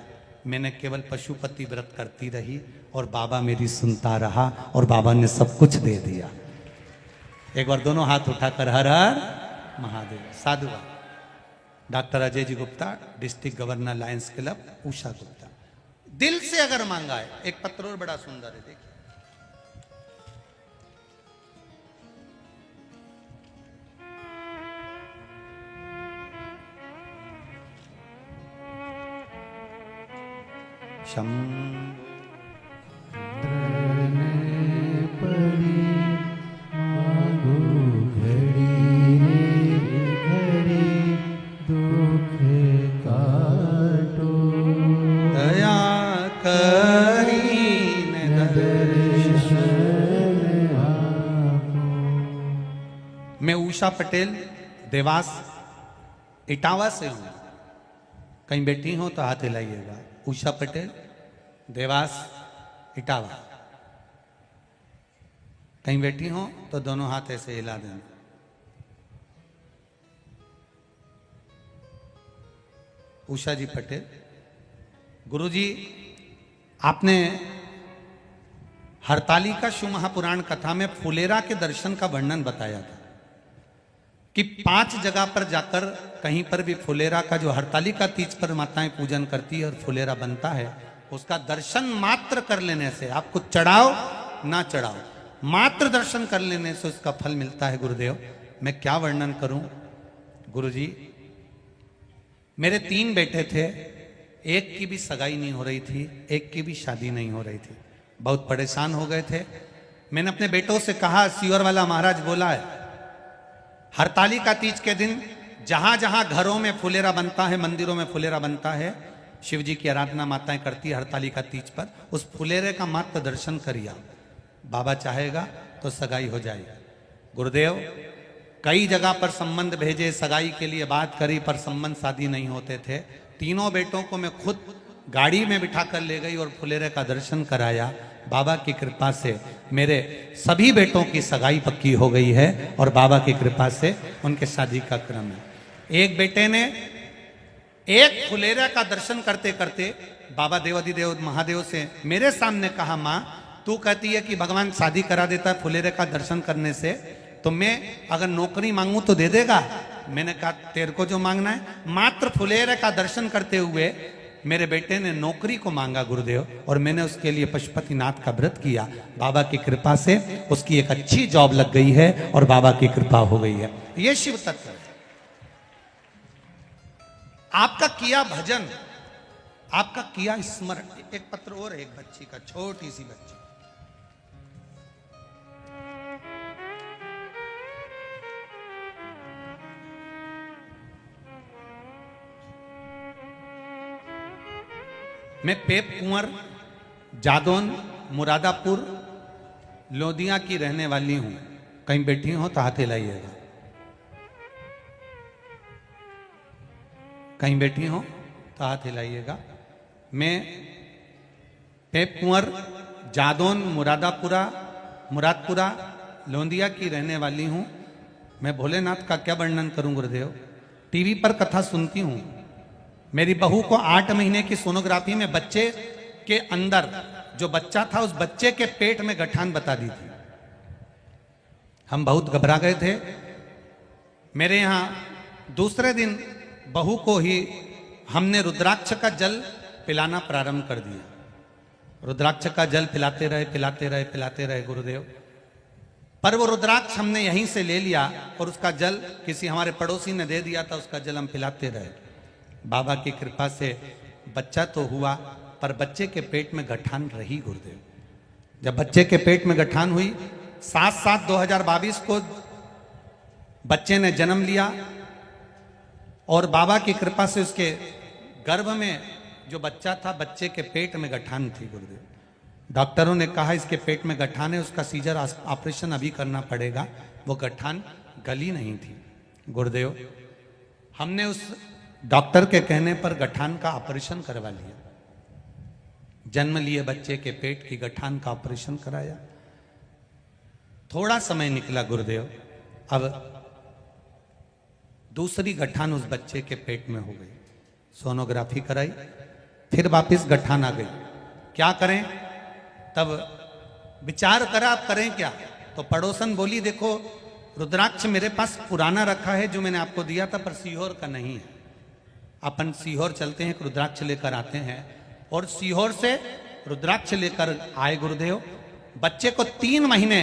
मैंने केवल पशुपति व्रत करती रही और बाबा मेरी सुनता रहा और बाबा ने सब कुछ दे दिया। एक बार दोनों हाथ उठाकर हर हर महादेव। साधुवाद। Doctor Ajay ji Gupta, district governor Lions club, Usha Gupta. दिल से अगर मांगा है। एक पत्र और बड़ा सुंदर है, देखिए। शम मैं उषा पटेल देवास इटावा से हूं। कहीं बैठी हो तो हाथ हिलाइएगा। उषा पटेल देवास इटावा। कहीं बैठी हो तो दोनों हाथ ऐसे हिला देना। उषा जी पटेल। गुरुजी, आपने हरतालिका शिव महापुराण कथा में फुलेरा के दर्शन का वर्णन बताया था कि 5 जगह पर जाकर कहीं पर भी फुलेरा का, जो हरतालिका तीज पर माताएं पूजन करती है और फुलेरा बनता है, उसका दर्शन मात्र कर लेने से, आप कुछ चढ़ाओ ना चढ़ाओ, मात्र दर्शन कर लेने से उसका फल मिलता है। गुरुदेव, मैं क्या वर्णन करूं। गुरुजी, मेरे 3 बेटे थे, एक की भी सगाई नहीं हो रही थी, एक की भी शादी नहीं हो रही थी। बहुत परेशान हो गए थे। मैंने अपने बेटों से कहा, सीवर वाला महाराज बोला है, हरतालिका तीज के दिन जहां जहां घरों में फुलेरा बनता है, मंदिरों में फुलेरा बनता है, शिव जी की आराधना माताएं करती है हरतालिका तीज पर, उस फुलेरे का मात्र दर्शन करिए। बाबा चाहेगा तो सगाई हो जाएगी। गुरुदेव, कई जगह पर संबंध भेजे, सगाई के लिए बात करी, पर संबंध शादी नहीं होते थे। तीनों बेटों को मैं खुद गाड़ी में बिठा कर ले गई और फुलेरे का दर्शन कराया। बाबा की कृपा से मेरे सभी बेटों की सगाई पक्की हो गई है और बाबा की कृपा से उनके शादी का क्रम है। एक बेटे ने एक फुलेरा का दर्शन करते करते बाबा देवाधिदेव महादेव से मेरे सामने कहा, माँ तू कहती है कि भगवान शादी करा देता है फुलेरे का दर्शन करने से, तो मैं अगर नौकरी मांगू तो दे देगा? मैंने कहा, तेरे को जो मांगना है। मात्र फुलेरे का दर्शन करते हुए मेरे बेटे ने नौकरी को मांगा गुरुदेव, और मैंने उसके लिए पशुपतिनाथ का व्रत किया। बाबा की कृपा से उसकी एक अच्छी जॉब लग गई है और बाबा की कृपा हो गई है। ये शिव तत्व है। आपका किया भजन, आपका किया स्मरण। एक पत्र और, एक बच्ची का, छोटी सी बच्ची। मैं पेप कुंवर, जादौन, मुरादापुर, लोदिया की रहने वाली हूं। कहीं बैठी हो तो हाथ हिलाइएगा। कहीं बैठी हो तो हाथ हिलाइएगा। मैं पेप कुंवर, जादौन, मुरादपुरा, लोदिया की रहने वाली हूं। मैं भोलेनाथ का क्या वर्णन करूं गुरुदेव। टीवी पर कथा सुनती हूं। मेरी बहू को 8 महीने की सोनोग्राफी में बच्चे के अंदर जो बच्चा था, उस बच्चे के पेट में गठान बता दी थी। हम बहुत घबरा गए थे। मेरे यहाँ दूसरे दिन बहू को ही हमने रुद्राक्ष का जल पिलाना प्रारंभ कर दिया। रुद्राक्ष का जल पिलाते रहे गुरुदेव। पर वो रुद्राक्ष हमने यहीं से ले लिया और उसका जल किसी हमारे पड़ोसी ने दे दिया था, उसका जल हम पिलाते रहे। बाबा की कृपा से बच्चा तो हुआ, पर बच्चे के पेट में गठान रही गुरुदेव। जब बच्चे के पेट में गठान हुई, 7/7/2022 को बच्चे ने जन्म लिया और बाबा की कृपा से उसके गर्भ में जो बच्चा था, बच्चे के पेट में गठान थी गुरुदेव। डॉक्टरों ने कहा इसके पेट में गठान है, उसका सीजर ऑपरेशन अभी करना पड़ेगा। वो गठान गली नहीं थी गुरुदेव। हमने उस डॉक्टर के कहने पर गठान का ऑपरेशन करवा लिया। जन्म लिए बच्चे के पेट की गठान का ऑपरेशन कराया। थोड़ा समय निकला गुरुदेव, अब दूसरी गठान उस बच्चे के पेट में हो गई। सोनोग्राफी कराई, फिर वापिस गठान आ गई। क्या करें? तब विचार करा आप करें क्या। तो पड़ोसन बोली देखो रुद्राक्ष मेरे पास पुराना रखा है जो मैंने आपको दिया था, पर सीहोर का नहीं है। अपन सीहोर चलते हैं, रुद्राक्ष लेकर आते हैं। और सीहोर से रुद्राक्ष लेकर आए गुरुदेव। बच्चे को 3 महीने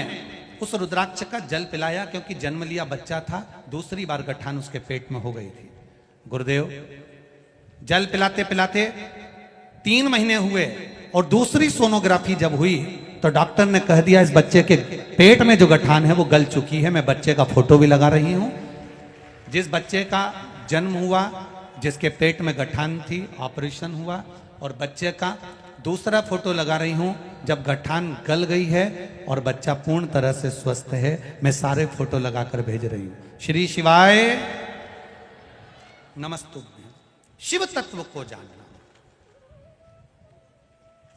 उस रुद्राक्ष का जल पिलाया, क्योंकि जन्म लिया बच्चा था, दूसरी बार गठान उसके पेट में हो गई थी। गुरुदेव जल पिलाते पिलाते 3 महीने हुए और दूसरी सोनोग्राफी जब हुई तो डॉक्टर ने कह दिया इस बच्चे के पेट में जो गठान है वो गल चुकी है। मैं बच्चे का फोटो भी लगा रही हूं। जिस बच्चे का जन्म हुआ, जिसके पेट में गठान थी, ऑपरेशन हुआ, और बच्चे का दूसरा फोटो लगा रही हूं जब गठान गल गई है और बच्चा पूर्ण तरह से स्वस्थ है। मैं सारे फोटो लगाकर भेज रही हूं। श्री शिवाय नमस्तुभ्यं। शिव तत्व को जानना,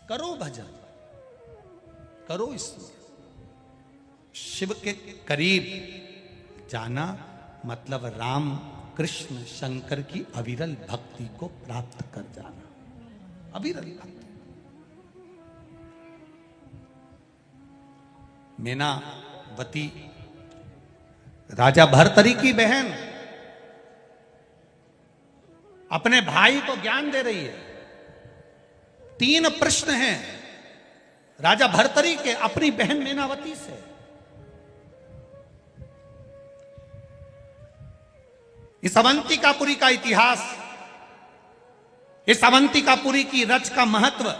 करो भजन, करो इसमें शिव के करीब जाना, मतलब राम कृष्ण शंकर की अविरल भक्ति को प्राप्त कर जाना। अविरल भक्ति। मीनावती राजा भर्तरी की बहन अपने भाई को ज्ञान दे रही है। 3 प्रश्न हैं राजा भर्तरी के अपनी बहन मीनावती से। इस अवंतिकापुरी का इतिहास, इस अवंतिकापुरी की रच का महत्व,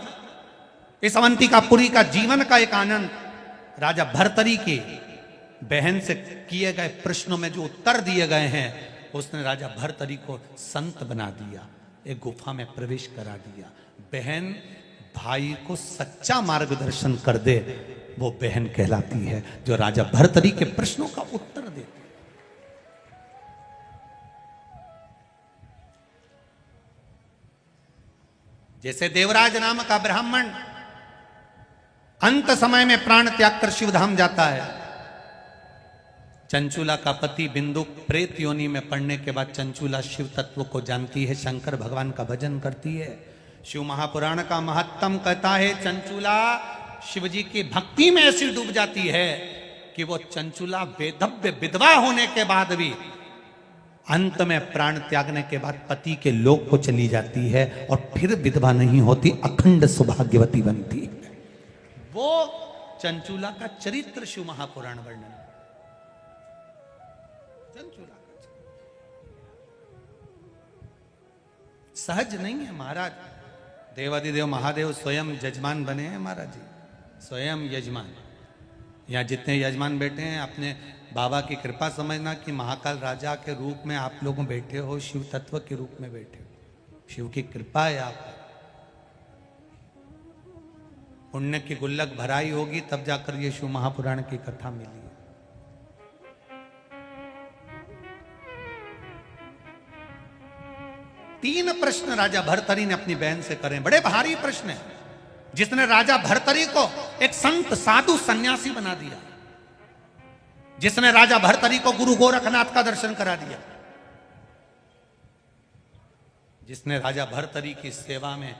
इस अवंतिकापुरी का जीवन का एक आनंद राजा भर्तरी की बहन से किए गए प्रश्नों में जो उत्तर दिए गए हैं, उसने राजा भर्तरी को संत बना दिया, एक गुफा में प्रवेश करा दिया। बहन भाई को सच्चा मार्गदर्शन कर दे, वो बहन कहलाती है जो राजा भर्तरी के प्रश्नों का उत्तर दे। जैसे देवराज नाम का ब्राह्मण अंत समय में प्राण त्याग कर शिवधाम जाता है। चंचूला का पति बिंदुक प्रेत योनि में पड़ने के बाद चंचूला शिव तत्व को जानती है, शंकर भगवान का भजन करती है। शिव महापुराण का महत्तम कहता है चंचूला शिव जी की भक्ति में ऐसी डूब जाती है कि वो चंचूला वेदव्य विधवा होने के बाद भी अंत में प्राण त्यागने के बाद पति के लोक को चली जाती है और फिर विधवा नहीं होती, अखंड सौभाग्यवती बनती है। वो चंचूला का चरित्र शिव महापुराण वर्णन। चंचूला का सहज नहीं है महाराज। देवादिदेव महादेव स्वयं यजमान बने हैं महाराज जी, स्वयं यजमान। यहाँ जितने यजमान बैठे हैं अपने बाबा की कृपा समझना कि महाकाल राजा के रूप में आप लोग बैठे हो, शिव तत्व के रूप में बैठे हो। शिव की कृपा है आप। पुण्य की गुल्लक भराई होगी तब जाकर ये शिव महापुराण की कथा मिली। तीन प्रश्न राजा भर्तरी ने अपनी बहन से करें, बड़े भारी प्रश्न है, जिसने राजा भर्तरी को एक संत साधु सन्यासी बना दिया, जिसने राजा भर्तरी को गुरु गोरखनाथ का दर्शन करा दिया, जिसने राजा भर्तरी की सेवा में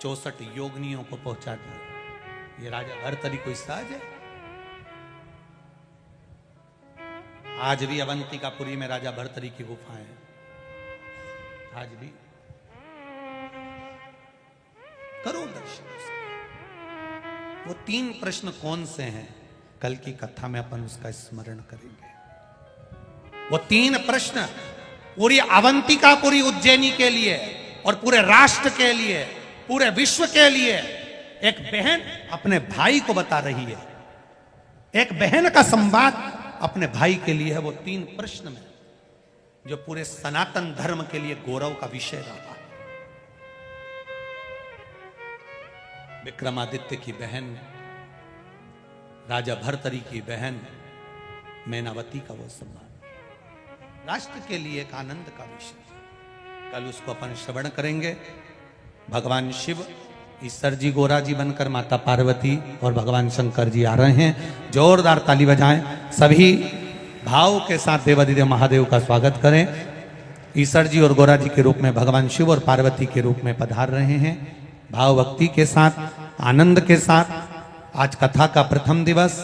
64 योगिनियों को पहुंचा दिया। ये राजा भर्तरी कोई सहज है? आज भी अवंतिकापुरी में राजा भर्तरी की गुफाएं हैं, आज भी। करो दर्शन। वो 3 प्रश्न कौन से हैं, कल की कथा में अपन उसका स्मरण करेंगे। वो 3 प्रश्न पूरी अवंतिकापुरी उज्जैनी के लिए और पूरे राष्ट्र के लिए, पूरे विश्व के लिए एक बहन अपने भाई को बता रही है। एक बहन का संवाद अपने भाई के लिए है। वो 3 प्रश्न में जो पूरे सनातन धर्म के लिए गौरव का विषय रहा। विक्रमादित्य की बहन, राजा भर्तरी की बहन मैनावती का वो सम्मान राष्ट्र के लिए एक आनंद का विषय। कल उसको अपन श्रवण करेंगे। भगवान शिव ईश्वर जी गोरा जी बनकर माता पार्वती और भगवान शंकर जी आ रहे हैं। जोरदार ताली बजाएं, सभी भाव के साथ देवादिदेव महादेव का स्वागत करें। ईश्वर जी और गोरा जी के रूप में भगवान शिव और पार्वती के रूप में पधार रहे हैं। भाव भक्ति के साथ, आनंद के साथ आज कथा का प्रथम दिवस